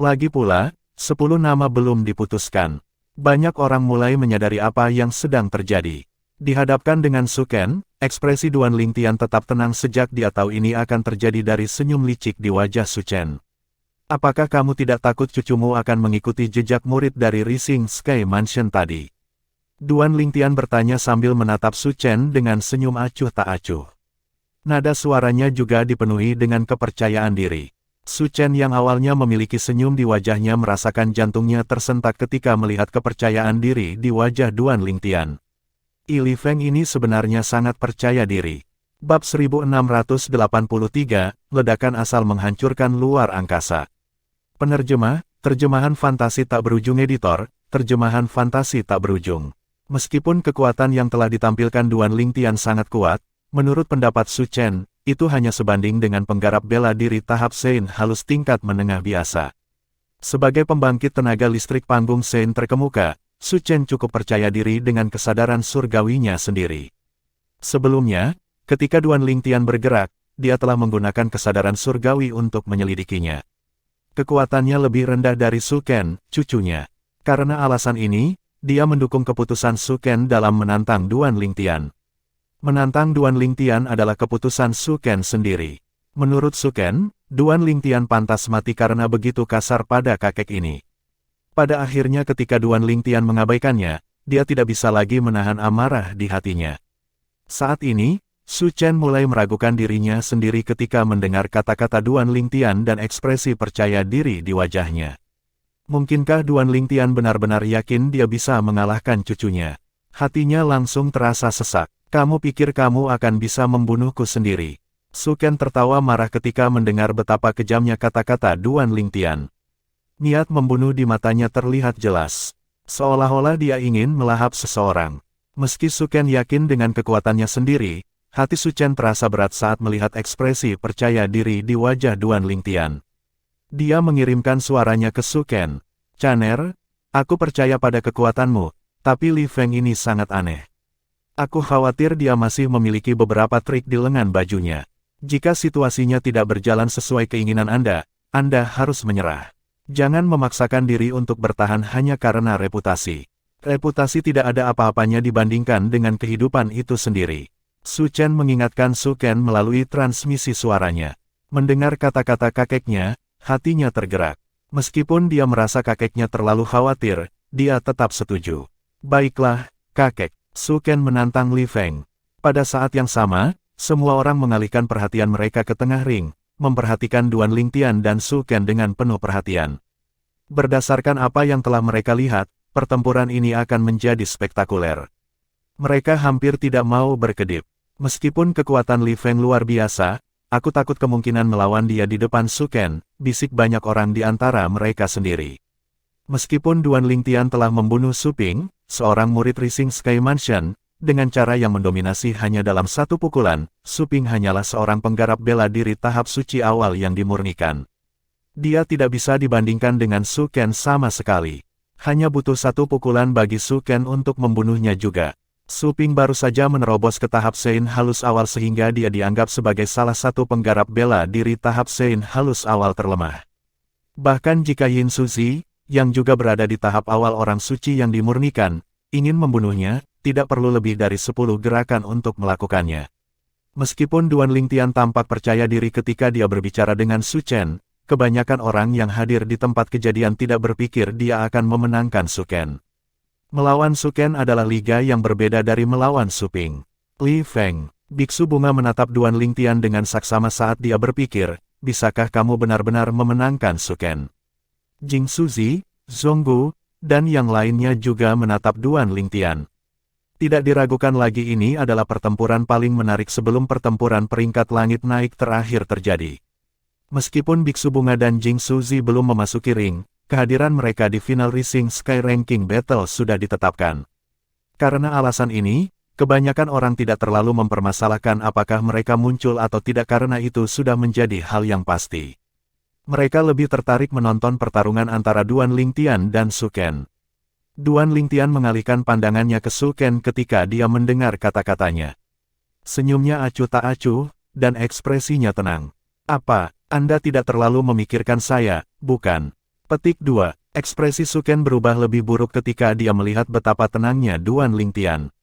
Lagi pula, 10 nama belum diputuskan. Banyak orang mulai menyadari apa yang sedang terjadi. Dihadapkan dengan Suken, ekspresi Duan Lingtian tetap tenang sejak dia tahu ini akan terjadi dari senyum licik di wajah Su Chen. Apakah kamu tidak takut cucumu akan mengikuti jejak murid dari Rising Sky Mansion tadi? Duan Lingtian bertanya sambil menatap Su Chen dengan senyum acuh tak acuh. Nada suaranya juga dipenuhi dengan kepercayaan diri. Su Chen yang awalnya memiliki senyum di wajahnya merasakan jantungnya tersentak ketika melihat kepercayaan diri di wajah Duan Lingtian. Li Feng ini sebenarnya sangat percaya diri. Bab 1683, Ledakan Asal Menghancurkan Luar Angkasa. Penerjemah, Terjemahan Fantasi Tak Berujung Editor, Terjemahan Fantasi Tak Berujung. Meskipun kekuatan yang telah ditampilkan Duan Lingtian sangat kuat, menurut pendapat Su Chen, itu hanya sebanding dengan penggarap bela diri tahap Sein halus tingkat menengah biasa. Sebagai pembangkit tenaga listrik panggung Sein terkemuka, Su Chen cukup percaya diri dengan kesadaran surgawinya sendiri. Sebelumnya, ketika Duan Lingtian bergerak, dia telah menggunakan kesadaran surgawi untuk menyelidikinya. Kekuatannya lebih rendah dari Su Ken, cucunya. Karena alasan ini, dia mendukung keputusan Su Ken dalam menantang Duan Lingtian. Menantang Duan Lingtian adalah keputusan Su Ken sendiri. Menurut Su Ken, Duan Lingtian pantas mati karena begitu kasar pada kakek ini. Pada akhirnya ketika Duan Lingtian mengabaikannya, dia tidak bisa lagi menahan amarah di hatinya. Saat ini, Su Chen mulai meragukan dirinya sendiri ketika mendengar kata-kata Duan Lingtian dan ekspresi percaya diri di wajahnya. Mungkinkah Duan Lingtian benar-benar yakin dia bisa mengalahkan cucunya? Hatinya langsung terasa sesak. Kamu pikir kamu akan bisa membunuhku sendiri? Su Ken tertawa marah ketika mendengar betapa kejamnya kata-kata Duan Lingtian. Niat membunuh di matanya terlihat jelas. Seolah-olah dia ingin melahap seseorang. Meski Su Ken yakin dengan kekuatannya sendiri, hati Su Chen terasa berat saat melihat ekspresi percaya diri di wajah Duan Lingtian. Dia mengirimkan suaranya ke Su Ken. "Chaner, aku percaya pada kekuatanmu, tapi Li Feng ini sangat aneh. Aku khawatir dia masih memiliki beberapa trik di lengan bajunya. Jika situasinya tidak berjalan sesuai keinginan Anda harus menyerah. Jangan memaksakan diri untuk bertahan hanya karena reputasi. Reputasi tidak ada apa-apanya dibandingkan dengan kehidupan itu sendiri." Su Chen mengingatkan Su Ken melalui transmisi suaranya. Mendengar kata-kata kakeknya, hatinya tergerak. Meskipun dia merasa kakeknya terlalu khawatir, dia tetap setuju. "Baiklah, kakek." Su Ken menantang Li Feng. Pada saat yang sama, semua orang mengalihkan perhatian mereka ke tengah ring, memperhatikan Duan Lingtian dan Su Ken dengan penuh perhatian. Berdasarkan apa yang telah mereka lihat, pertempuran ini akan menjadi spektakuler. Mereka hampir tidak mau berkedip. Meskipun kekuatan Li Feng luar biasa, aku takut kemungkinan melawan dia di depan Su Ken, bisik banyak orang di antara mereka sendiri. Meskipun Duan Lingtian telah membunuh Su Ping, seorang murid Rising Sky Mansion, dengan cara yang mendominasi hanya dalam satu pukulan, Su Ping hanyalah seorang penggarap bela diri tahap suci awal yang dimurnikan. Dia tidak bisa dibandingkan dengan Su Ken sama sekali. Hanya butuh satu pukulan bagi Su Ken untuk membunuhnya juga. Su Ping baru saja menerobos ke tahap Sein halus awal sehingga dia dianggap sebagai salah satu penggarap bela diri tahap Sein halus awal terlemah. Bahkan jika Yin Suzi, yang juga berada di tahap awal orang suci yang dimurnikan, ingin membunuhnya, tidak perlu lebih dari 10 gerakan untuk melakukannya. Meskipun Duan Lingtian tampak percaya diri ketika dia berbicara dengan Su Chen, kebanyakan orang yang hadir di tempat kejadian tidak berpikir dia akan memenangkan Su Ken. Melawan Su Ken adalah liga yang berbeda dari melawan Su Ping. Li Feng, biksu bunga menatap Duan Lingtian dengan saksama saat dia berpikir, bisakah kamu benar-benar memenangkan Su Ken? Jing Suzi, Zhonggu, dan yang lainnya juga menatap Duan Lingtian. Tidak diragukan lagi ini adalah pertempuran paling menarik sebelum pertempuran peringkat langit naik terakhir terjadi. Meskipun Biksu Bunga dan Jing Suzi belum memasuki ring, kehadiran mereka di final Rising Sky Ranking Battle sudah ditetapkan. Karena alasan ini, kebanyakan orang tidak terlalu mempermasalahkan apakah mereka muncul atau tidak karena itu sudah menjadi hal yang pasti. Mereka lebih tertarik menonton pertarungan antara Duan Lingtian dan Su Ken. Duan Lingtian mengalihkan pandangannya ke Su Ken ketika dia mendengar kata-katanya. Senyumnya acuh tak acuh, dan ekspresinya tenang. "Apa, Anda tidak terlalu memikirkan saya, bukan?" Petik 2. Ekspresi Su Ken berubah lebih buruk ketika dia melihat betapa tenangnya Duan Lingtian.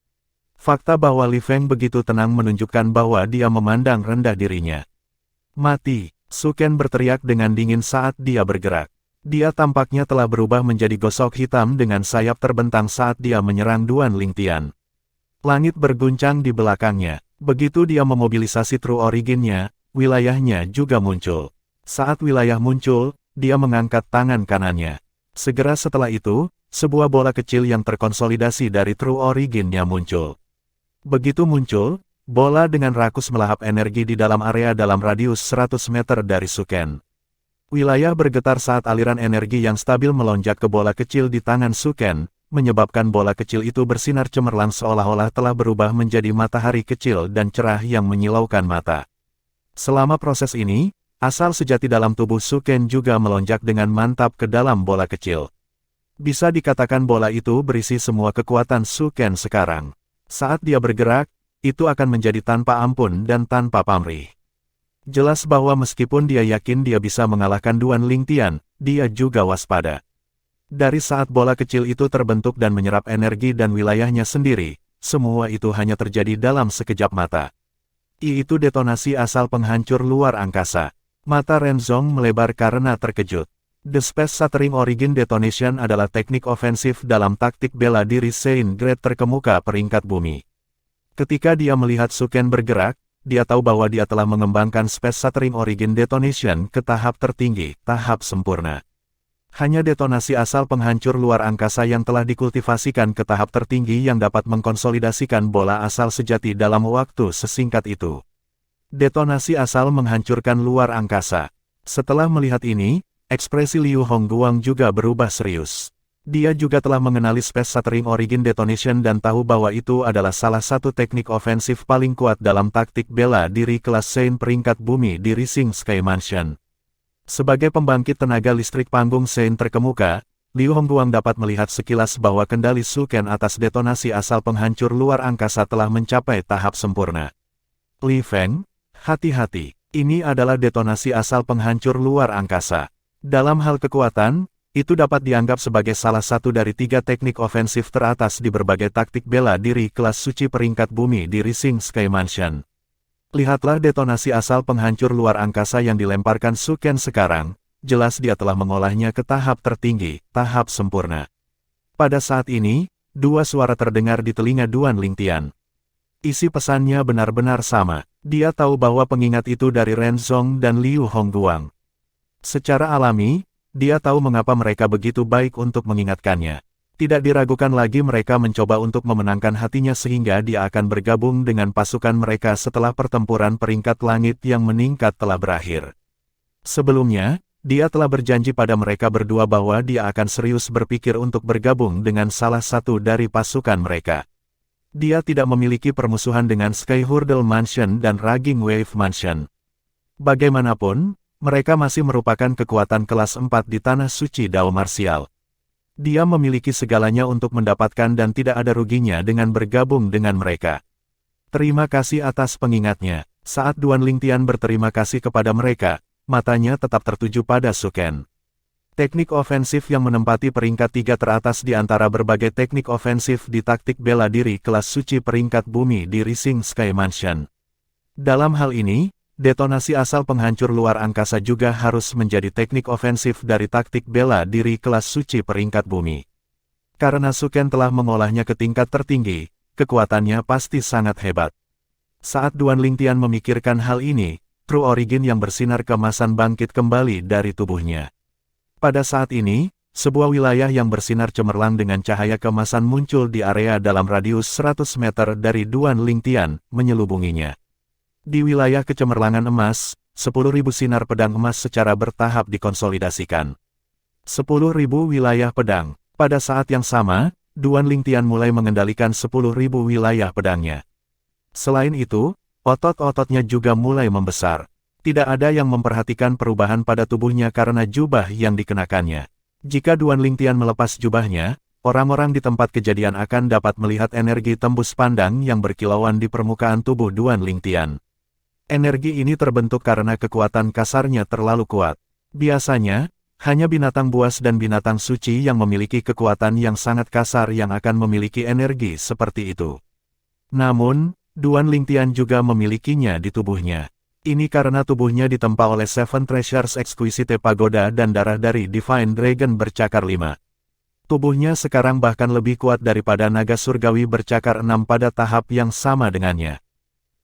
Fakta bahwa Li Feng begitu tenang menunjukkan bahwa dia memandang rendah dirinya. Mati, Su Ken berteriak dengan dingin saat dia bergerak. Dia tampaknya telah berubah menjadi gosok hitam dengan sayap terbentang saat dia menyerang Duan Lingtian. Langit berguncang di belakangnya. Begitu dia memobilisasi True Origin-nya, wilayahnya juga muncul. Saat wilayah muncul, dia mengangkat tangan kanannya. Segera setelah itu, sebuah bola kecil yang terkonsolidasi dari True Origin-nya muncul. Begitu muncul, bola dengan rakus melahap energi di dalam area dalam radius 100 meter dari Su Ken. Wilayah bergetar saat aliran energi yang stabil melonjak ke bola kecil di tangan Su Ken, menyebabkan bola kecil itu bersinar cemerlang seolah-olah telah berubah menjadi matahari kecil dan cerah yang menyilaukan mata. Selama proses ini, asal sejati dalam tubuh Su Ken juga melonjak dengan mantap ke dalam bola kecil. Bisa dikatakan bola itu berisi semua kekuatan Su Ken sekarang. Saat dia bergerak, itu akan menjadi tanpa ampun dan tanpa pamrih. Jelas bahwa meskipun dia yakin dia bisa mengalahkan Duan Lingtian, dia juga waspada. Dari saat bola kecil itu terbentuk dan menyerap energi dan wilayahnya sendiri, semua itu hanya terjadi dalam sekejap mata. Itu detonasi asal penghancur luar angkasa. Mata Renzong melebar karena terkejut. The Space Shattering Origin Detonation adalah teknik ofensif dalam taktik bela diri Saint Grade terkemuka peringkat bumi. Ketika dia melihat Su Ken bergerak, dia tahu bahwa dia telah mengembangkan Space Shattering Origin Detonation ke tahap tertinggi, tahap sempurna. Hanya detonasi asal penghancur luar angkasa yang telah dikultivasikan ke tahap tertinggi yang dapat mengkonsolidasikan bola asal sejati dalam waktu sesingkat itu. Detonasi asal menghancurkan luar angkasa. Setelah melihat ini, ekspresi Liu Hongguang juga berubah serius. Dia juga telah mengenali Space Shattering Origin Detonation dan tahu bahwa itu adalah salah satu teknik ofensif paling kuat dalam taktik bela diri kelas Saint peringkat bumi di Rising Sky Mansion. Sebagai pembangkit tenaga listrik panggung Saint terkemuka, Liu Hongguang dapat melihat sekilas bahwa kendali Su Ken atas detonasi asal penghancur luar angkasa telah mencapai tahap sempurna. Li Feng, hati-hati, ini adalah detonasi asal penghancur luar angkasa. Dalam hal kekuatan, itu dapat dianggap sebagai salah satu dari 3 teknik ofensif teratas di berbagai taktik bela diri kelas suci peringkat bumi di Rising Sky Mansion. Lihatlah detonasi asal penghancur luar angkasa yang dilemparkan Su Ken sekarang, jelas dia telah mengolahnya ke tahap tertinggi, tahap sempurna. Pada saat ini, 2 suara terdengar di telinga Duan Lingtian. Isi pesannya benar-benar sama, dia tahu bahwa pengingat itu dari Renzong dan Liu Hongguang. Secara alami, dia tahu mengapa mereka begitu baik untuk mengingatkannya. Tidak diragukan lagi mereka mencoba untuk memenangkan hatinya sehingga dia akan bergabung dengan pasukan mereka setelah pertempuran peringkat langit yang meningkat telah berakhir. Sebelumnya, dia telah berjanji pada mereka berdua bahwa dia akan serius berpikir untuk bergabung dengan salah satu dari pasukan mereka. Dia tidak memiliki permusuhan dengan Sky Hurdle Mansion dan Raging Wave Mansion. Bagaimanapun, mereka masih merupakan kekuatan kelas 4 di tanah suci Dao Martial. Dia memiliki segalanya untuk mendapatkan dan tidak ada ruginya dengan bergabung dengan mereka. Terima kasih atas pengingatnya. Saat Duan Lingtian berterima kasih kepada mereka, matanya tetap tertuju pada Su Ken. Teknik ofensif yang menempati peringkat 3 teratas di antara berbagai teknik ofensif di taktik bela diri kelas suci peringkat bumi di Rising Sky Mansion. Dalam hal ini, detonasi asal penghancur luar angkasa juga harus menjadi teknik ofensif dari taktik bela diri kelas suci peringkat bumi. Karena Su Ken telah mengolahnya ke tingkat tertinggi, kekuatannya pasti sangat hebat. Saat Duan Lingtian memikirkan hal ini, True Origin yang bersinar keemasan bangkit kembali dari tubuhnya. Pada saat ini, sebuah wilayah yang bersinar cemerlang dengan cahaya keemasan muncul di area dalam radius 100 meter dari Duan Lingtian, menyelubunginya. Di wilayah kecemerlangan emas, 10.000 sinar pedang emas secara bertahap dikonsolidasikan. 10.000 wilayah pedang. Pada saat yang sama, Duan Lingtian mulai mengendalikan 10.000 wilayah pedangnya. Selain itu, otot-ototnya juga mulai membesar. Tidak ada yang memperhatikan perubahan pada tubuhnya karena jubah yang dikenakannya. Jika Duan Lingtian melepas jubahnya, orang-orang di tempat kejadian akan dapat melihat energi tembus pandang yang berkilauan di permukaan tubuh Duan Lingtian. Energi ini terbentuk karena kekuatan kasarnya terlalu kuat. Biasanya, hanya binatang buas dan binatang suci yang memiliki kekuatan yang sangat kasar yang akan memiliki energi seperti itu. Namun, Duan Lingtian juga memilikinya di tubuhnya. Ini karena tubuhnya ditempa oleh Seven Treasures Exquisite Pagoda dan darah dari Divine Dragon bercakar 5. Tubuhnya sekarang bahkan lebih kuat daripada naga surgawi bercakar 6 pada tahap yang sama dengannya.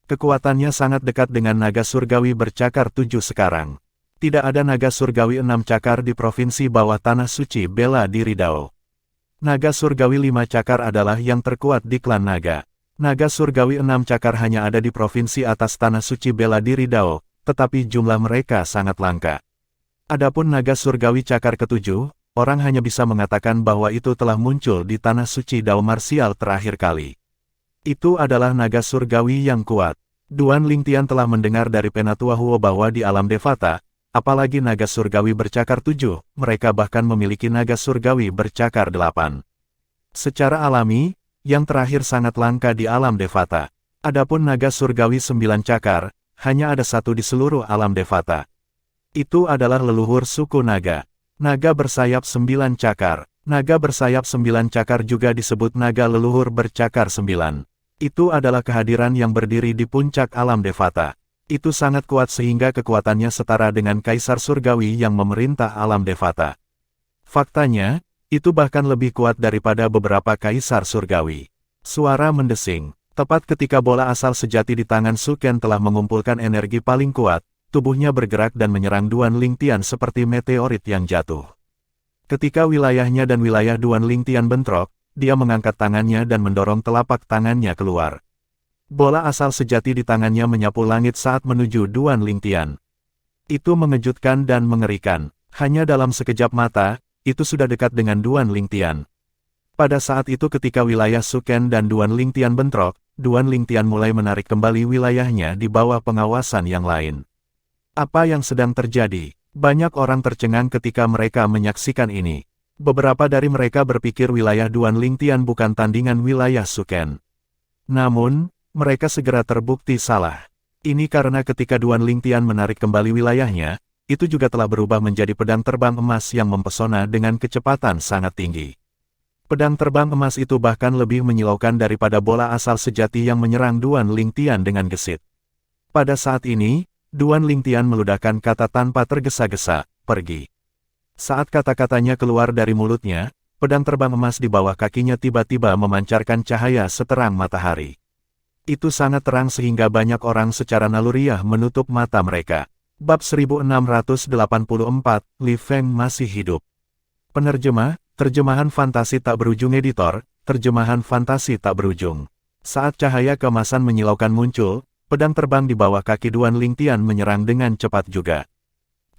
Kekuatannya sangat dekat dengan naga surgawi bercakar 7 sekarang. Tidak ada naga surgawi 6 cakar di provinsi bawah tanah suci bela diri Dao. Naga surgawi 5 cakar adalah yang terkuat di klan naga. Naga surgawi 6 cakar hanya ada di provinsi atas tanah suci bela diri Dao, tetapi jumlah mereka sangat langka. Adapun naga surgawi cakar ke-7, orang hanya bisa mengatakan bahwa itu telah muncul di tanah suci Dao marsial terakhir kali. Itu adalah naga surgawi yang kuat. Duan Lingtian telah mendengar dari Penatua Huo bahwa di alam Devata, apalagi naga surgawi bercakar 7, mereka bahkan memiliki naga surgawi bercakar 8. Secara alami, yang terakhir sangat langka di alam Devata. Adapun naga surgawi 9 cakar, hanya ada satu di seluruh alam Devata. Itu adalah leluhur suku naga. Naga bersayap 9 cakar. Naga bersayap 9 cakar juga disebut naga leluhur bercakar 9. Itu adalah kehadiran yang berdiri di puncak alam Devata. Itu sangat kuat sehingga kekuatannya setara dengan Kaisar Surgawi yang memerintah alam Devata. Faktanya, itu bahkan lebih kuat daripada beberapa Kaisar Surgawi. Suara mendesing. Tepat ketika bola asal sejati di tangan Suken telah mengumpulkan energi paling kuat, tubuhnya bergerak dan menyerang Duan Lingtian seperti meteorit yang jatuh. Ketika wilayahnya dan wilayah Duan Lingtian bentrok, dia mengangkat tangannya dan mendorong telapak tangannya keluar. Bola asal sejati di tangannya menyapu langit saat menuju Duan Lingtian. Itu mengejutkan dan mengerikan. Hanya dalam sekejap mata, itu sudah dekat dengan Duan Lingtian. Pada saat itu ketika wilayah Suken dan Duan Lingtian bentrok, Duan Lingtian mulai menarik kembali wilayahnya di bawah pengawasan yang lain. Apa yang sedang terjadi? Banyak orang tercengang ketika mereka menyaksikan ini. Beberapa dari mereka berpikir wilayah Duan Lingtian bukan tandingan wilayah Suken. Namun, mereka segera terbukti salah. Ini karena ketika Duan Lingtian menarik kembali wilayahnya, itu juga telah berubah menjadi pedang terbang emas yang mempesona dengan kecepatan sangat tinggi. Pedang terbang emas itu bahkan lebih menyilaukan daripada bola asal sejati yang menyerang Duan Lingtian dengan gesit. Pada saat ini, Duan Lingtian meludahkan kata tanpa tergesa-gesa, "Pergi." Saat kata-katanya keluar dari mulutnya, pedang terbang emas di bawah kakinya tiba-tiba memancarkan cahaya seterang matahari. Itu sangat terang sehingga banyak orang secara naluriah menutup mata mereka. Bab 1684, Li Feng masih hidup. Penerjemah, terjemahan fantasi tak berujung editor, terjemahan fantasi tak berujung. Saat cahaya keemasan menyilaukan muncul, pedang terbang di bawah kaki Duan Lingtian menyerang dengan cepat juga.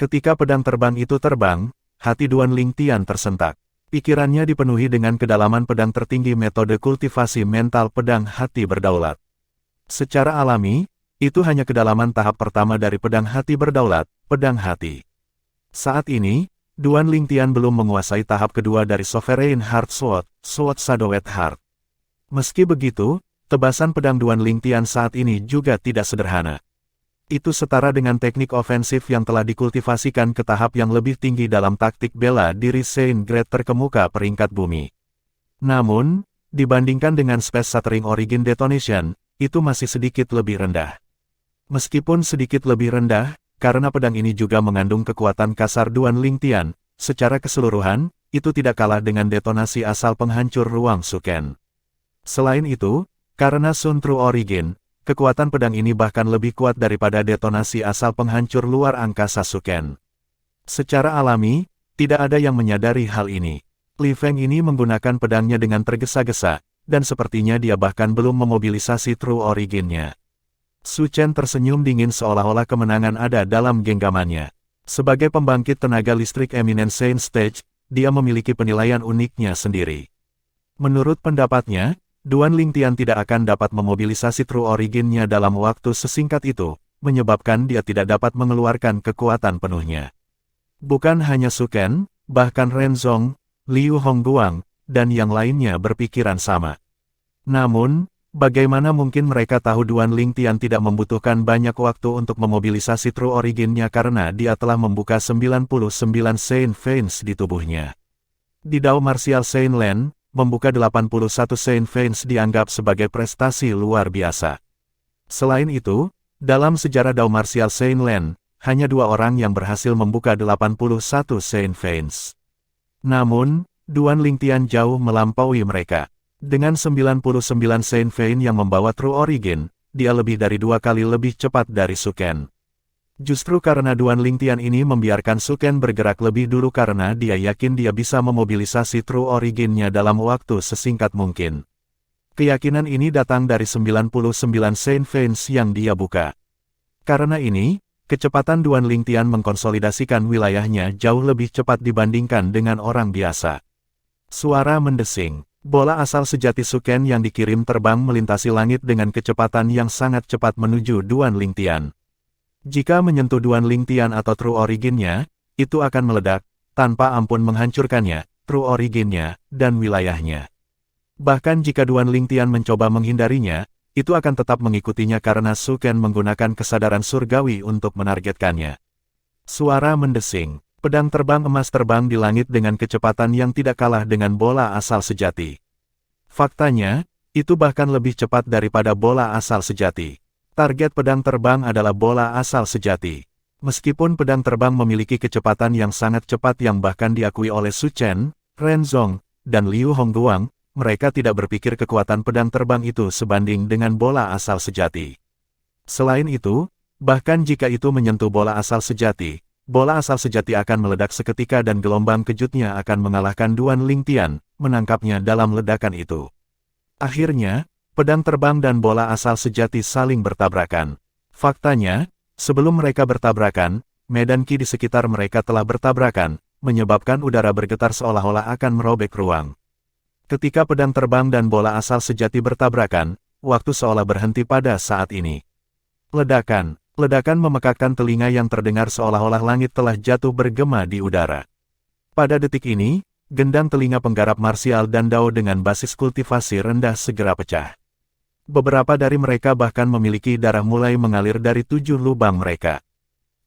Ketika pedang terbang itu terbang, hati Duan Lingtian tersentak. Pikirannya dipenuhi dengan kedalaman pedang tertinggi metode kultivasi mental pedang hati berdaulat. Secara alami, itu hanya kedalaman tahap pertama dari pedang hati berdaulat, pedang hati. Saat ini, Duan Lingtian belum menguasai tahap kedua dari Sovereign Heart Sword, Sword Shadowed Heart. Meski begitu, tebasan pedang Duan Lingtian saat ini juga tidak sederhana. Itu setara dengan teknik ofensif yang telah dikultivasikan ke tahap yang lebih tinggi dalam taktik bela diri Saint Grade terkemuka peringkat bumi. Namun, dibandingkan dengan Space Shattering Origin Detonation, itu masih sedikit lebih rendah. Meskipun sedikit lebih rendah, karena pedang ini juga mengandung kekuatan kasar Duan Lingtian, secara keseluruhan, itu tidak kalah dengan detonasi asal penghancur ruang Suken. Selain itu, karena Sun True Origin, kekuatan pedang ini bahkan lebih kuat daripada detonasi asal penghancur luar angkasa Suken. Secara alami, tidak ada yang menyadari hal ini. Li Feng ini menggunakan pedangnya dengan tergesa-gesa, dan sepertinya dia bahkan belum memobilisasi True Origin-nya. Su Chen tersenyum dingin seolah-olah kemenangan ada dalam genggamannya. Sebagai pembangkit tenaga listrik Eminent Saint Stage, dia memiliki penilaian uniknya sendiri. Menurut pendapatnya, Duan Lingtian tidak akan dapat memobilisasi True Origin-nya dalam waktu sesingkat itu, menyebabkan dia tidak dapat mengeluarkan kekuatan penuhnya. Bukan hanya Su Ken, bahkan Ren Zong, Liu Hongguang, dan yang lainnya berpikiran sama. Namun, bagaimana mungkin mereka tahu Duan Lingtian tidak membutuhkan banyak waktu untuk memobilisasi True Origin-nya karena dia telah membuka 99 Saint Veins di tubuhnya. Di Dao Martial Saint Land, membuka 81 Saint Veins dianggap sebagai prestasi luar biasa. Selain itu, dalam sejarah Dao Martial Saint Lan, hanya 2 orang yang berhasil membuka 81 Saint Veins. Namun, Duan Lingtian jauh melampaui mereka. Dengan 99 Saint Vein yang membawa True Origin, dia lebih dari 2 kali lebih cepat dari Suken. Justru karena Duan Lingtian ini membiarkan Suken bergerak lebih dulu karena dia yakin dia bisa memobilisasi True Origin-nya dalam waktu sesingkat mungkin. Keyakinan ini datang dari 99 Saint Veins yang dia buka. Karena ini, kecepatan Duan Lingtian mengkonsolidasikan wilayahnya jauh lebih cepat dibandingkan dengan orang biasa. Suara mendesing. Bola asal sejati Suken yang dikirim terbang melintasi langit dengan kecepatan yang sangat cepat menuju Duan Lingtian. Jika menyentuh Duan Lingtian atau True Origin-nya, itu akan meledak, tanpa ampun menghancurkannya, True Origin-nya, dan wilayahnya. Bahkan jika Duan Lingtian mencoba menghindarinya, itu akan tetap mengikutinya karena Suken menggunakan kesadaran surgawi untuk menargetkannya. Suara mendesing. Pedang terbang emas terbang di langit dengan kecepatan yang tidak kalah dengan bola asal sejati. Faktanya, itu bahkan lebih cepat daripada bola asal sejati. Target pedang terbang adalah bola asal sejati. Meskipun pedang terbang memiliki kecepatan yang sangat cepat yang bahkan diakui oleh Su Chen, Ren Zong, dan Liu Hongguang, mereka tidak berpikir kekuatan pedang terbang itu sebanding dengan bola asal sejati. Selain itu, bahkan jika itu menyentuh bola asal sejati akan meledak seketika dan gelombang kejutnya akan mengalahkan Duan Lingtian, menangkapnya dalam ledakan itu. Akhirnya, pedang terbang dan bola asal sejati saling bertabrakan. Faktanya, sebelum mereka bertabrakan, medan ki di sekitar mereka telah bertabrakan, menyebabkan udara bergetar seolah-olah akan merobek ruang. Ketika pedang terbang dan bola asal sejati bertabrakan, waktu seolah berhenti pada saat ini. Ledakan memekakkan telinga yang terdengar seolah-olah langit telah jatuh bergema di udara. Pada detik ini, gendang telinga penggarap marsial dan Dao dengan basis kultivasi rendah segera pecah. Beberapa dari mereka bahkan memiliki darah mulai mengalir dari 7 lubang mereka.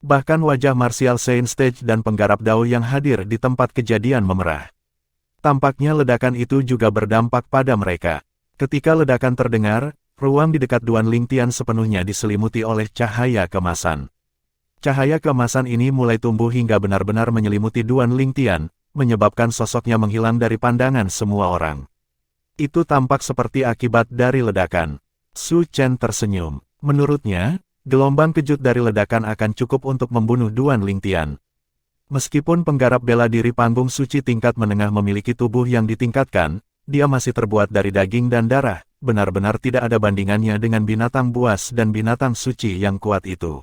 Bahkan wajah martial Saint Stage dan penggarap Dao yang hadir di tempat kejadian memerah. Tampaknya ledakan itu juga berdampak pada mereka. Ketika ledakan terdengar, ruang di dekat Duan Lingtian sepenuhnya diselimuti oleh cahaya keemasan. Cahaya keemasan ini mulai tumbuh hingga benar-benar menyelimuti Duan Lingtian, menyebabkan sosoknya menghilang dari pandangan semua orang. Itu tampak seperti akibat dari ledakan. Su Chen tersenyum. Menurutnya, gelombang kejut dari ledakan akan cukup untuk membunuh Duan Lingtian. Meskipun penggarap bela diri panggung suci tingkat menengah memiliki tubuh yang ditingkatkan, dia masih terbuat dari daging dan darah, benar-benar tidak ada bandingannya dengan binatang buas dan binatang suci yang kuat itu.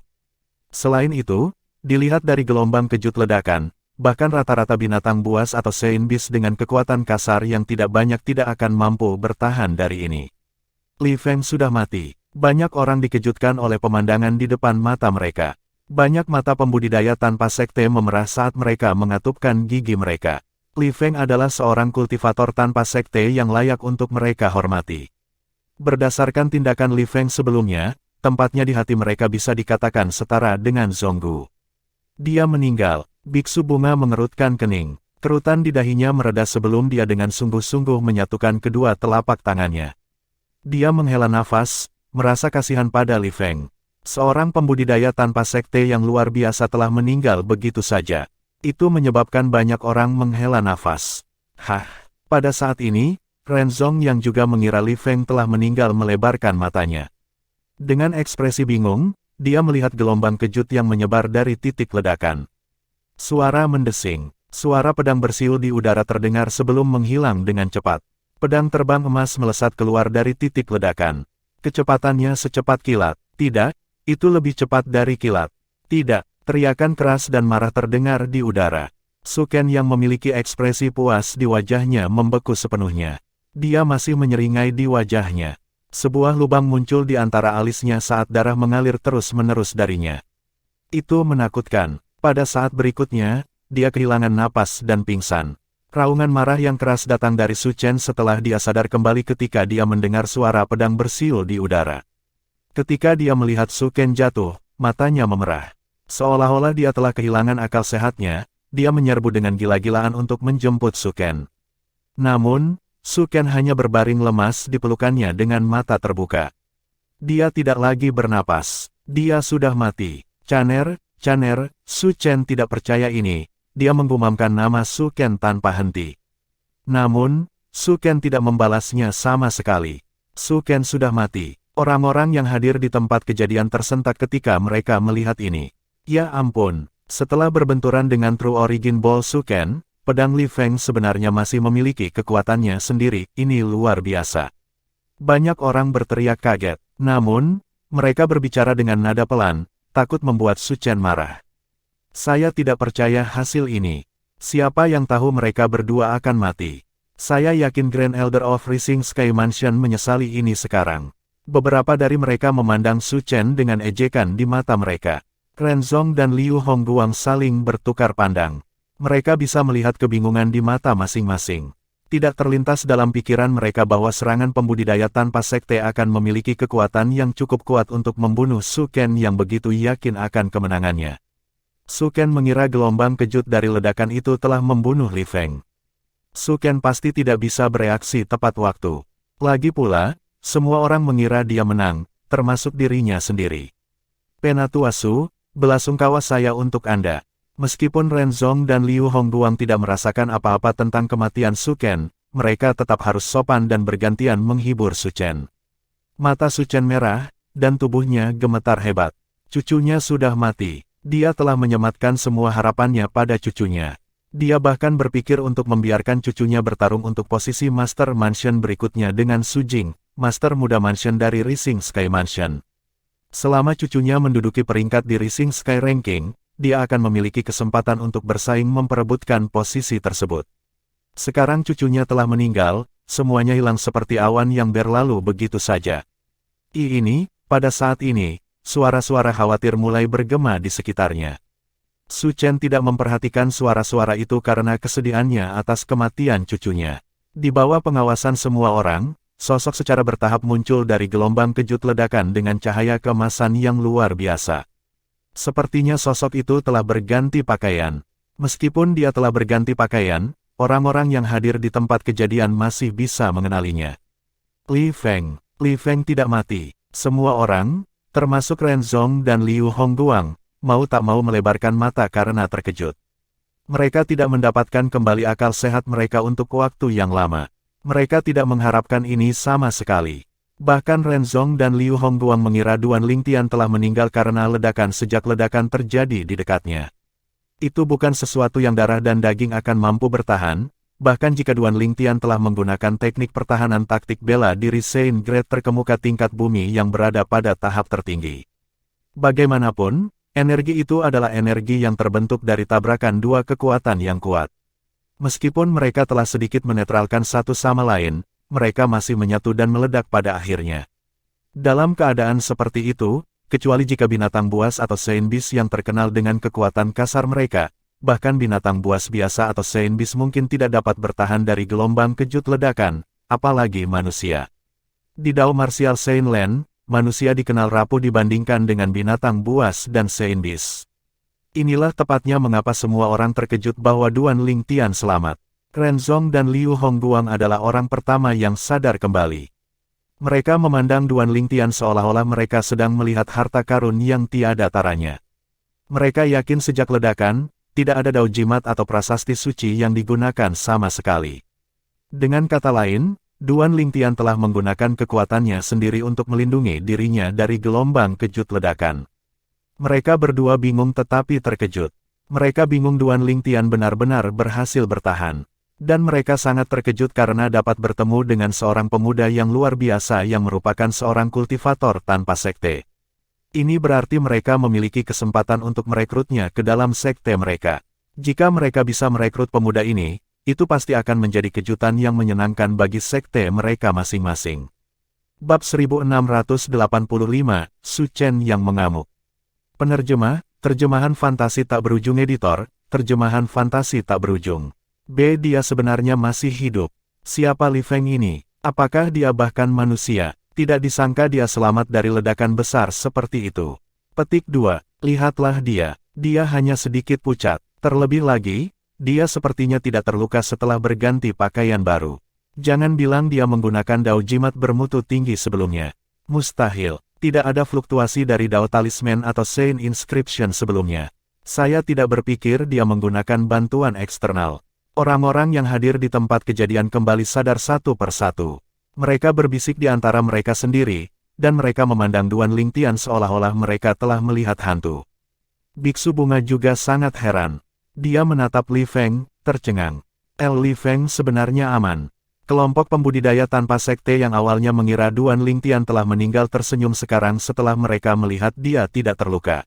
Selain itu, dilihat dari gelombang kejut ledakan, bahkan rata-rata binatang buas atau Saint Beast dengan kekuatan kasar yang tidak banyak tidak akan mampu bertahan dari ini. Li Feng sudah mati. Banyak orang dikejutkan oleh pemandangan di depan mata mereka. Banyak mata pembudidaya tanpa sekte memerah saat mereka mengatupkan gigi mereka. Li Feng adalah seorang kultivator tanpa sekte yang layak untuk mereka hormati. Berdasarkan tindakan Li Feng sebelumnya, tempatnya di hati mereka bisa dikatakan setara dengan Zonggu. Dia meninggal. Biksu bunga mengerutkan kening. Kerutan di dahinya mereda sebelum dia dengan sungguh-sungguh menyatukan kedua telapak tangannya. Dia menghela nafas, merasa kasihan pada Li Feng. Seorang pembudidaya tanpa sekte yang luar biasa telah meninggal begitu saja. Itu menyebabkan banyak orang menghela nafas. Pada saat ini, Ren Zong yang juga mengira Li Feng telah meninggal melebarkan matanya. Dengan ekspresi bingung, dia melihat gelombang kejut yang menyebar dari titik ledakan. Suara mendesing. Suara pedang bersiul di udara terdengar sebelum menghilang dengan cepat. Pedang terbang emas melesat keluar dari titik ledakan. Kecepatannya secepat kilat. Tidak, itu lebih cepat dari kilat. Tidak, teriakan keras dan marah terdengar di udara. Su Ken yang memiliki ekspresi puas di wajahnya membeku sepenuhnya. Dia masih menyeringai di wajahnya. Sebuah lubang muncul di antara alisnya saat darah mengalir terus-menerus darinya. Itu menakutkan. Pada saat berikutnya, dia kehilangan napas dan pingsan. Raungan marah yang keras datang dari Su Chen setelah dia sadar kembali ketika dia mendengar suara pedang bersiul di udara. Ketika dia melihat Su Ken jatuh, matanya memerah. Seolah-olah dia telah kehilangan akal sehatnya, dia menyerbu dengan gila-gilaan untuk menjemput Su Ken. Namun, Su Ken hanya berbaring lemas di pelukannya dengan mata terbuka. Dia tidak lagi bernapas. Dia sudah mati. Caner, Su Chen tidak percaya ini. Dia menggumamkan nama Su Ken tanpa henti. Namun, Su Ken tidak membalasnya sama sekali. Su Ken sudah mati. Orang-orang yang hadir di tempat kejadian tersentak ketika mereka melihat ini. Ya ampun, setelah berbenturan dengan True Origin Ball Su Ken, pedang Li Feng sebenarnya masih memiliki kekuatannya sendiri, ini luar biasa. Banyak orang berteriak kaget, namun, mereka berbicara dengan nada pelan, takut membuat Su Chen marah. Saya tidak percaya hasil ini. Siapa yang tahu mereka berdua akan mati? Saya yakin Grand Elder of Rising Sky Mansion menyesali ini sekarang. Beberapa dari mereka memandang Su Chen dengan ejekan di mata mereka. Ren Zong dan Liu Hongguang saling bertukar pandang. Mereka bisa melihat kebingungan di mata masing-masing. Tidak terlintas dalam pikiran mereka bahwa serangan pembudidaya tanpa sekte akan memiliki kekuatan yang cukup kuat untuk membunuh Su Ken yang begitu yakin akan kemenangannya. Su Ken mengira gelombang kejut dari ledakan itu telah membunuh Li Feng. Su Ken pasti tidak bisa bereaksi tepat waktu. Lagi pula, semua orang mengira dia menang, termasuk dirinya sendiri. Penatua Su, belasungkawa saya untuk Anda. Meskipun Ren Zong dan Liu Hongguang tidak merasakan apa-apa tentang kematian Su Ken, mereka tetap harus sopan dan bergantian menghibur Su Chen. Mata Su Chen merah, dan tubuhnya gemetar hebat. Cucunya sudah mati. Dia telah menyematkan semua harapannya pada cucunya. Dia bahkan berpikir untuk membiarkan cucunya bertarung untuk posisi Master Mansion berikutnya dengan Su Jing, Master Muda Mansion dari Rising Sky Mansion. Selama cucunya menduduki peringkat di Rising Sky Ranking, dia akan memiliki kesempatan untuk bersaing memperebutkan posisi tersebut. Sekarang cucunya telah meninggal, semuanya hilang seperti awan yang berlalu begitu saja. Pada saat ini, suara-suara khawatir mulai bergema di sekitarnya. Su Chen tidak memperhatikan suara-suara itu karena kesedihannya atas kematian cucunya. Di bawah pengawasan semua orang, sosok secara bertahap muncul dari gelombang kejut ledakan dengan cahaya keemasan yang luar biasa. Sepertinya sosok itu telah berganti pakaian. Meskipun dia telah berganti pakaian, orang-orang yang hadir di tempat kejadian masih bisa mengenalinya. Li Feng tidak mati. Semua orang, termasuk Ren Zong dan Liu Hongguang, mau tak mau melebarkan mata karena terkejut. Mereka tidak mendapatkan kembali akal sehat mereka untuk waktu yang lama. Mereka tidak mengharapkan ini sama sekali. Bahkan Ren Zong dan Liu Hongguang mengira Duan Lingtian telah meninggal karena ledakan sejak ledakan terjadi di dekatnya. Itu bukan sesuatu yang darah dan daging akan mampu bertahan, bahkan jika Duan Lingtian telah menggunakan teknik pertahanan taktik bela diri Saint Grade terkemuka tingkat bumi yang berada pada tahap tertinggi. Bagaimanapun, energi itu adalah energi yang terbentuk dari tabrakan dua kekuatan yang kuat. Meskipun mereka telah sedikit menetralkan satu sama lain, mereka masih menyatu dan meledak pada akhirnya. Dalam keadaan seperti itu, kecuali jika binatang buas atau Saint Beast yang terkenal dengan kekuatan kasar mereka, bahkan binatang buas biasa atau Saint Beast mungkin tidak dapat bertahan dari gelombang kejut ledakan, apalagi manusia. Di Dao Martial Saint Land, manusia dikenal rapuh dibandingkan dengan binatang buas dan Saint Beast. Inilah tepatnya mengapa semua orang terkejut bahwa Duan Lingtian selamat. Ren Zong dan Liu Hongguang adalah orang pertama yang sadar kembali. Mereka memandang Duan Lingtian seolah-olah mereka sedang melihat harta karun yang tiada taranya. Mereka yakin sejak ledakan, tidak ada dao jimat atau prasasti suci yang digunakan sama sekali. Dengan kata lain, Duan Lingtian telah menggunakan kekuatannya sendiri untuk melindungi dirinya dari gelombang kejut ledakan. Mereka berdua bingung tetapi terkejut. Mereka bingung Duan Lingtian benar-benar berhasil bertahan. Dan mereka sangat terkejut karena dapat bertemu dengan seorang pemuda yang luar biasa yang merupakan seorang kultivator tanpa sekte. Ini berarti mereka memiliki kesempatan untuk merekrutnya ke dalam sekte mereka. Jika mereka bisa merekrut pemuda ini, itu pasti akan menjadi kejutan yang menyenangkan bagi sekte mereka masing-masing. Bab 1685, Su Chen yang mengamuk. Penerjemah, terjemahan fantasi tak berujung editor, terjemahan fantasi tak berujung. Dia sebenarnya masih hidup. Siapa Li Feng ini? Apakah dia bahkan manusia? Tidak disangka dia selamat dari ledakan besar seperti itu. Petik 2. Lihatlah dia. Dia hanya sedikit pucat. Terlebih lagi, dia sepertinya tidak terluka setelah berganti pakaian baru. Jangan bilang dia menggunakan dao jimat bermutu tinggi sebelumnya. Mustahil. Tidak ada fluktuasi dari dao talisman atau Saint Inscription sebelumnya. Saya tidak berpikir dia menggunakan bantuan eksternal. Orang-orang yang hadir di tempat kejadian kembali sadar satu persatu. Mereka berbisik di antara mereka sendiri, dan mereka memandang Duan Lingtian seolah-olah mereka telah melihat hantu. Biksu bunga juga sangat heran. Dia menatap Li Feng, tercengang. Li Feng sebenarnya aman. Kelompok pembudidaya tanpa sekte yang awalnya mengira Duan Lingtian telah meninggal tersenyum sekarang setelah mereka melihat dia tidak terluka.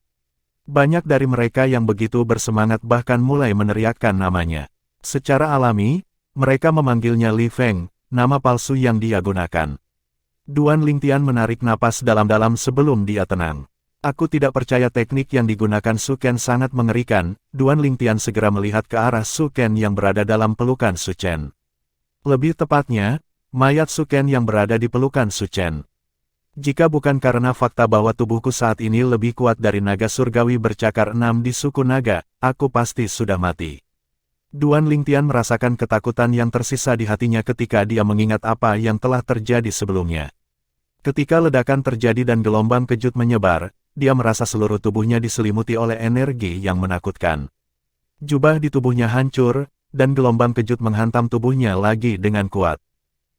Banyak dari mereka yang begitu bersemangat bahkan mulai meneriakkan namanya. Secara alami, mereka memanggilnya Li Feng, nama palsu yang dia gunakan. Duan Lingtian menarik napas dalam-dalam sebelum dia tenang. Aku tidak percaya teknik yang digunakan Su Ken sangat mengerikan. Duan Lingtian segera melihat ke arah Su Ken yang berada dalam pelukan Su Chen. Lebih tepatnya, mayat Su Ken yang berada di pelukan Su Chen. Jika bukan karena fakta bahwa tubuhku saat ini lebih kuat dari naga surgawi bercakar 6 di suku naga, aku pasti sudah mati. Duan Lingtian merasakan ketakutan yang tersisa di hatinya ketika dia mengingat apa yang telah terjadi sebelumnya. Ketika ledakan terjadi dan gelombang kejut menyebar, dia merasa seluruh tubuhnya diselimuti oleh energi yang menakutkan. Jubah di tubuhnya hancur, dan gelombang kejut menghantam tubuhnya lagi dengan kuat.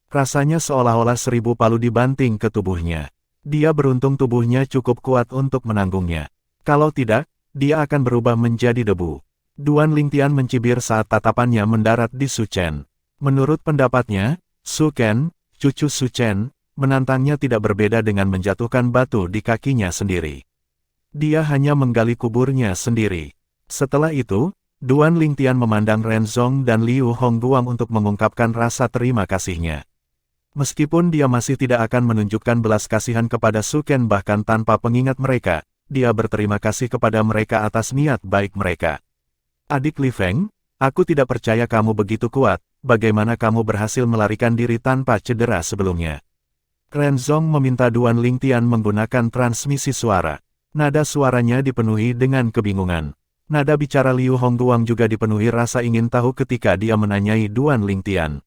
Rasanya seolah-olah 1000 palu dibanting ke tubuhnya. Dia beruntung tubuhnya cukup kuat untuk menanggungnya. Kalau tidak, dia akan berubah menjadi debu. Duan Lingtian mencibir saat tatapannya mendarat di Su Chen. Menurut pendapatnya, Su Ken, cucu Su Chen, menantangnya tidak berbeda dengan menjatuhkan batu di kakinya sendiri. Dia hanya menggali kuburnya sendiri. Setelah itu, Duan Lingtian memandang Ren Zong dan Liu Hongguang untuk mengungkapkan rasa terima kasihnya. Meskipun dia masih tidak akan menunjukkan belas kasihan kepada Su Ken bahkan tanpa pengingat mereka, dia berterima kasih kepada mereka atas niat baik mereka. Adik Li Feng, aku tidak percaya kamu begitu kuat, bagaimana kamu berhasil melarikan diri tanpa cedera sebelumnya? Ren Zong meminta Duan Lingtian menggunakan transmisi suara. Nada suaranya dipenuhi dengan kebingungan. Nada bicara Liu Hongguang juga dipenuhi rasa ingin tahu ketika dia menanyai Duan Lingtian.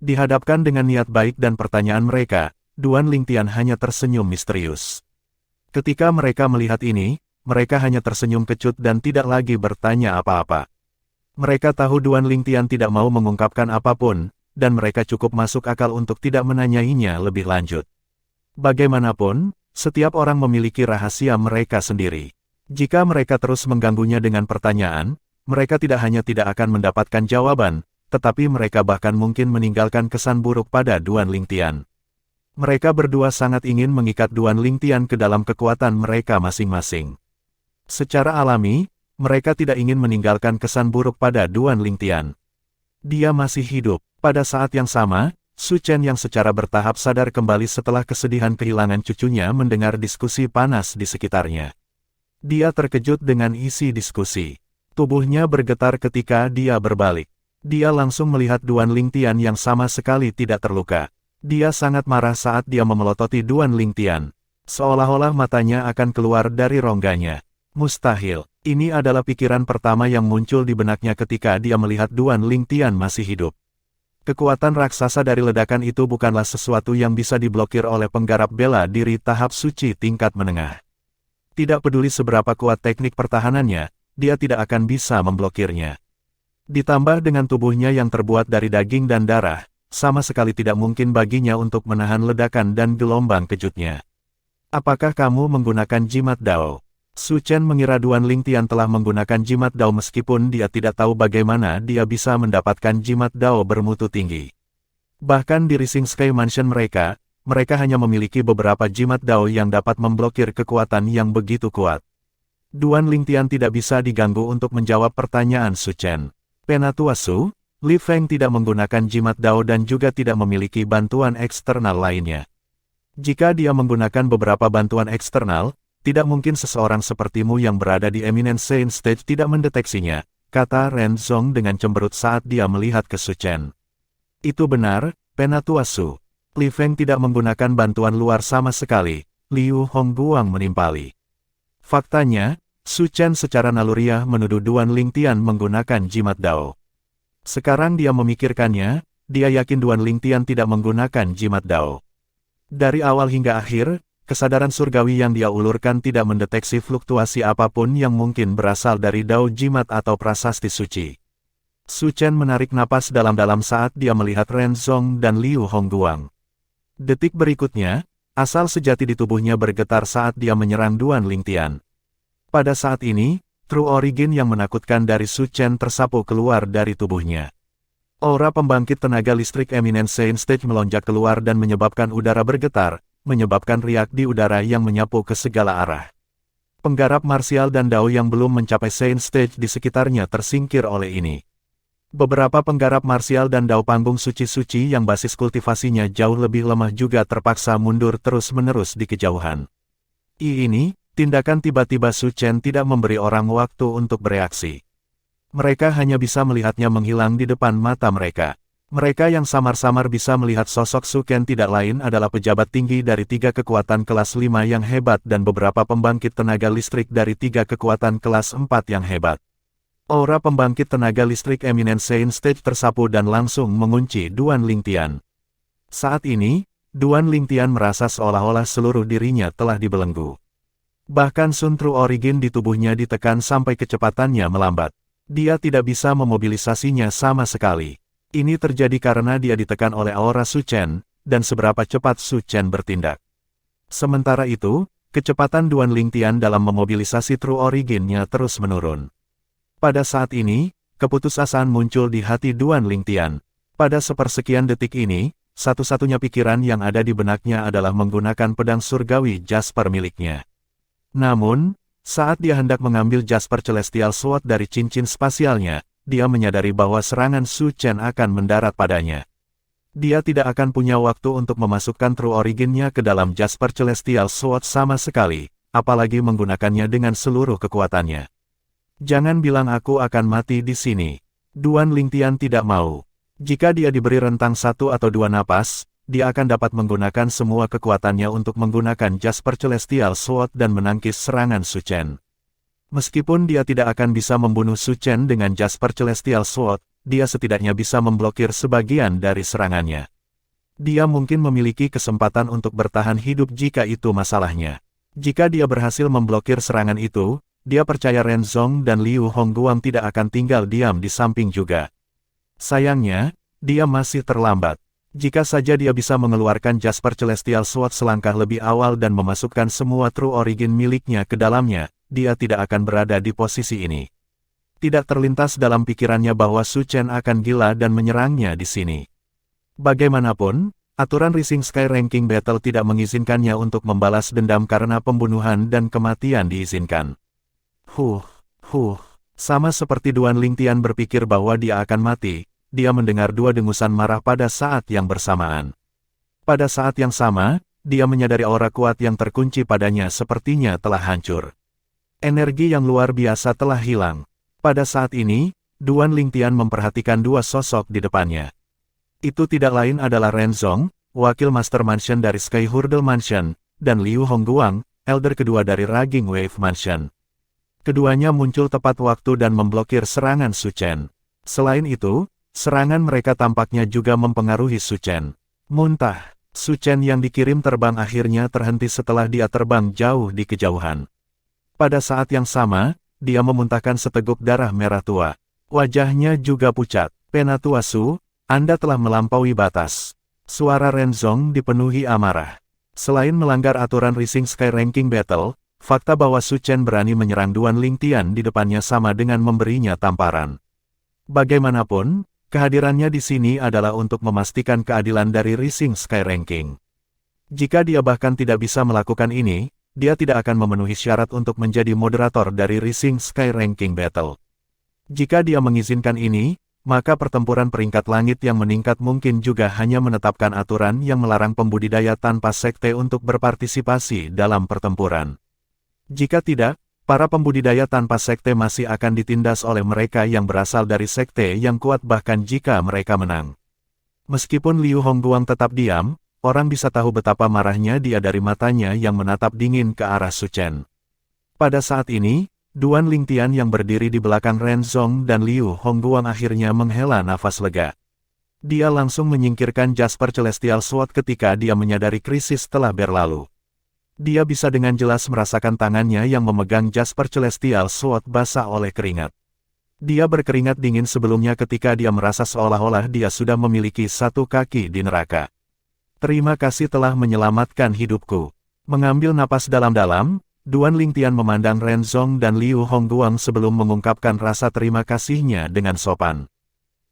Dihadapkan dengan niat baik dan pertanyaan mereka, Duan Lingtian hanya tersenyum misterius. Ketika mereka melihat ini, mereka hanya tersenyum kecut dan tidak lagi bertanya apa-apa. Mereka tahu Duan Lingtian tidak mau mengungkapkan apapun, dan mereka cukup masuk akal untuk tidak menanyainya lebih lanjut. Bagaimanapun, setiap orang memiliki rahasia mereka sendiri. Jika mereka terus mengganggunya dengan pertanyaan, mereka tidak hanya tidak akan mendapatkan jawaban, tetapi mereka bahkan mungkin meninggalkan kesan buruk pada Duan Lingtian. Mereka berdua sangat ingin mengikat Duan Lingtian ke dalam kekuatan mereka masing-masing. Secara alami, mereka tidak ingin meninggalkan kesan buruk pada Duan Lingtian. Dia masih hidup. Pada saat yang sama, Su Chen yang secara bertahap sadar kembali setelah kesedihan kehilangan cucunya mendengar diskusi panas di sekitarnya. Dia terkejut dengan isi diskusi. Tubuhnya bergetar ketika dia berbalik. Dia langsung melihat Duan Lingtian yang sama sekali tidak terluka. Dia sangat marah saat dia memelototi Duan Lingtian. Seolah-olah matanya akan keluar dari rongganya. Mustahil. Ini adalah pikiran pertama yang muncul di benaknya ketika dia melihat Duan Lingtian masih hidup. Kekuatan raksasa dari ledakan itu bukanlah sesuatu yang bisa diblokir oleh penggarap bela diri tahap suci tingkat menengah. Tidak peduli seberapa kuat teknik pertahanannya, dia tidak akan bisa memblokirnya. Ditambah dengan tubuhnya yang terbuat dari daging dan darah, sama sekali tidak mungkin baginya untuk menahan ledakan dan gelombang kejutnya. Apakah kamu menggunakan jimat Dao? Su Chen mengira Duan Lingtian telah menggunakan jimat Dao meskipun dia tidak tahu bagaimana dia bisa mendapatkan jimat Dao bermutu tinggi. Bahkan di Rising Sky Mansion mereka hanya memiliki beberapa jimat Dao yang dapat memblokir kekuatan yang begitu kuat. Duan Lingtian tidak bisa diganggu untuk menjawab pertanyaan Su Chen. Penatua Su, Li Feng tidak menggunakan jimat Dao dan juga tidak memiliki bantuan eksternal lainnya. Jika dia menggunakan beberapa bantuan eksternal, tidak mungkin seseorang sepertimu yang berada di Eminent Saint Stage tidak mendeteksinya, kata Ren Zong dengan cemberut saat dia melihat ke Su Chen. Itu benar, Penatua Su. Li Feng tidak menggunakan bantuan luar sama sekali, Liu Hongguang menimpali. Faktanya, Su Chen secara naluriah menuduh Duan Lingtian menggunakan jimat Dao. Sekarang dia memikirkannya, dia yakin Duan Lingtian tidak menggunakan jimat Dao. Dari awal hingga akhir, kesadaran surgawi yang dia ulurkan tidak mendeteksi fluktuasi apapun yang mungkin berasal dari Dao jimat atau prasasti suci. Su Chen menarik napas dalam-dalam saat dia melihat Ren Zong dan Liu Hongguang. Detik berikutnya, asal sejati di tubuhnya bergetar saat dia menyerang Duan Lingtian. Pada saat ini, True Origin yang menakutkan dari Su Chen tersapu keluar dari tubuhnya. Aura pembangkit tenaga listrik Eminence Saint Stage melonjak keluar dan menyebabkan udara bergetar, menyebabkan riak di udara yang menyapu ke segala arah. Penggarap marsial dan Dao yang belum mencapai Saint Stage di sekitarnya tersingkir oleh ini. Beberapa penggarap marsial dan Dao panggung suci-suci yang basis kultivasinya jauh lebih lemah juga terpaksa mundur terus-menerus di kejauhan. Ini, tindakan tiba-tiba Su Chen tidak memberi orang waktu untuk bereaksi. Mereka hanya bisa melihatnya menghilang di depan mata mereka. Mereka yang samar-samar bisa melihat sosok Su Chen tidak lain adalah pejabat tinggi dari 3 kekuatan kelas 5 yang hebat dan beberapa pembangkit tenaga listrik dari 3 kekuatan kelas 4 yang hebat. Aura pembangkit tenaga listrik Eminence Saint Stage tersapu dan langsung mengunci Duan Lingtian. Saat ini, Duan Lingtian merasa seolah-olah seluruh dirinya telah dibelenggu. Bahkan Sun True Origin di tubuhnya ditekan sampai kecepatannya melambat. Dia tidak bisa memobilisasinya sama sekali. Ini terjadi karena dia ditekan oleh aura Su Chen, dan seberapa cepat Su Chen bertindak. Sementara itu, kecepatan Duan Lingtian dalam memobilisasi True Origin-nya terus menurun. Pada saat ini, keputusasaan muncul di hati Duan Lingtian. Pada sepersekian detik ini, satu-satunya pikiran yang ada di benaknya adalah menggunakan pedang surgawi Jasper miliknya. Namun, saat dia hendak mengambil Jasper Celestial Sword dari cincin spasialnya, dia menyadari bahwa serangan Su Chen akan mendarat padanya. Dia tidak akan punya waktu untuk memasukkan True Origin-nya ke dalam Jasper Celestial Sword sama sekali, apalagi menggunakannya dengan seluruh kekuatannya. Jangan bilang aku akan mati di sini. Duan Lingtian tidak mau. Jika dia diberi rentang 1 atau 2 napas, dia akan dapat menggunakan semua kekuatannya untuk menggunakan Jasper Celestial Sword dan menangkis serangan Su Chen. Meskipun dia tidak akan bisa membunuh Su Chen dengan Jasper Celestial Sword, dia setidaknya bisa memblokir sebagian dari serangannya. Dia mungkin memiliki kesempatan untuk bertahan hidup jika itu masalahnya. Jika dia berhasil memblokir serangan itu, dia percaya Ren Zong dan Liu Hongguang tidak akan tinggal diam di samping juga. Sayangnya, dia masih terlambat. Jika saja dia bisa mengeluarkan Jasper Celestial Sword selangkah lebih awal dan memasukkan semua True Origin miliknya ke dalamnya, dia tidak akan berada di posisi ini. Tidak terlintas dalam pikirannya bahwa Su Chen akan gila dan menyerangnya di sini. Bagaimanapun, aturan Rising Sky Ranking Battle tidak mengizinkannya untuk membalas dendam karena pembunuhan dan kematian diizinkan. Sama seperti Duan Lingtian berpikir bahwa dia akan mati, dia mendengar 2 dengusan marah pada saat yang bersamaan. Pada saat yang sama, dia menyadari aura kuat yang terkunci padanya sepertinya telah hancur. Energi yang luar biasa telah hilang. Pada saat ini, Duan Lingtian memperhatikan 2 sosok di depannya. Itu tidak lain adalah Ren Zong, wakil Master Mansion dari Sky Hurdle Mansion, dan Liu Hongguang, elder kedua dari Raging Wave Mansion. Keduanya muncul tepat waktu dan memblokir serangan Su Chen. Selain itu, serangan mereka tampaknya juga mempengaruhi Su Chen. Muntah, Su Chen yang dikirim terbang akhirnya terhenti setelah dia terbang jauh di kejauhan. Pada saat yang sama, dia memuntahkan seteguk darah merah tua. Wajahnya juga pucat. Penatua Su, Anda telah melampaui batas. Suara Ren Zong dipenuhi amarah. Selain melanggar aturan Rising Sky Ranking Battle, fakta bahwa Su Chen berani menyerang Duan Lingtian di depannya sama dengan memberinya tamparan. Bagaimanapun, kehadirannya di sini adalah untuk memastikan keadilan dari Rising Sky Ranking. Jika dia bahkan tidak bisa melakukan ini, dia tidak akan memenuhi syarat untuk menjadi moderator dari Rising Sky Ranking Battle. Jika dia mengizinkan ini, maka pertempuran peringkat langit yang meningkat mungkin juga hanya menetapkan aturan yang melarang pembudidaya tanpa sekte untuk berpartisipasi dalam pertempuran. Jika tidak, para pembudidaya tanpa sekte masih akan ditindas oleh mereka yang berasal dari sekte yang kuat bahkan jika mereka menang. Meskipun Liu Hongguang tetap diam, orang bisa tahu betapa marahnya dia dari matanya yang menatap dingin ke arah Su Chen. Pada saat ini, Duan Lingtian yang berdiri di belakang Ren Zong dan Liu Hongguang akhirnya menghela nafas lega. Dia langsung menyingkirkan Jasper Celestial Sword ketika dia menyadari krisis telah berlalu. Dia bisa dengan jelas merasakan tangannya yang memegang Jasper Celestial Sword basah oleh keringat. Dia berkeringat dingin sebelumnya ketika dia merasa seolah-olah dia sudah memiliki satu kaki di neraka. Terima kasih telah menyelamatkan hidupku. Mengambil napas dalam-dalam, Duan Lingtian memandang Ren Zong dan Liu Hongguang sebelum mengungkapkan rasa terima kasihnya dengan sopan.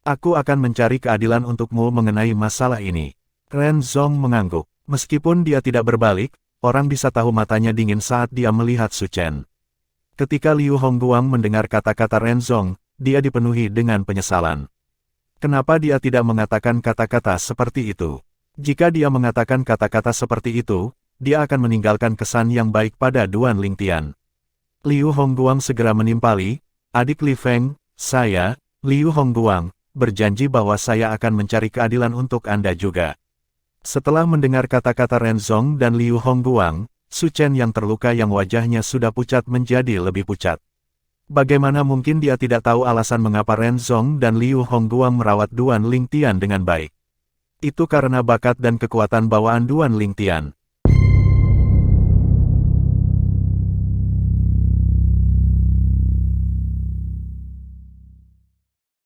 Aku akan mencari keadilan untukmu mengenai masalah ini. Ren Zong mengangguk. Meskipun dia tidak berbalik, orang bisa tahu matanya dingin saat dia melihat Su Chen. Ketika Liu Hongguang mendengar kata-kata Ren Zong, dia dipenuhi dengan penyesalan. Kenapa dia tidak mengatakan kata-kata seperti itu? Jika dia mengatakan kata-kata seperti itu, dia akan meninggalkan kesan yang baik pada Duan Lingtian. Liu Hongguang segera menimpali, adik Li Feng, saya, Liu Hongguang, berjanji bahwa saya akan mencari keadilan untuk Anda juga. Setelah mendengar kata-kata Ren Zong dan Liu Hongguang, Su Chen yang terluka yang wajahnya sudah pucat menjadi lebih pucat. Bagaimana mungkin dia tidak tahu alasan mengapa Ren Zong dan Liu Hongguang merawat Duan Lingtian dengan baik? Itu karena bakat dan kekuatan bawaan Duan Lingtian.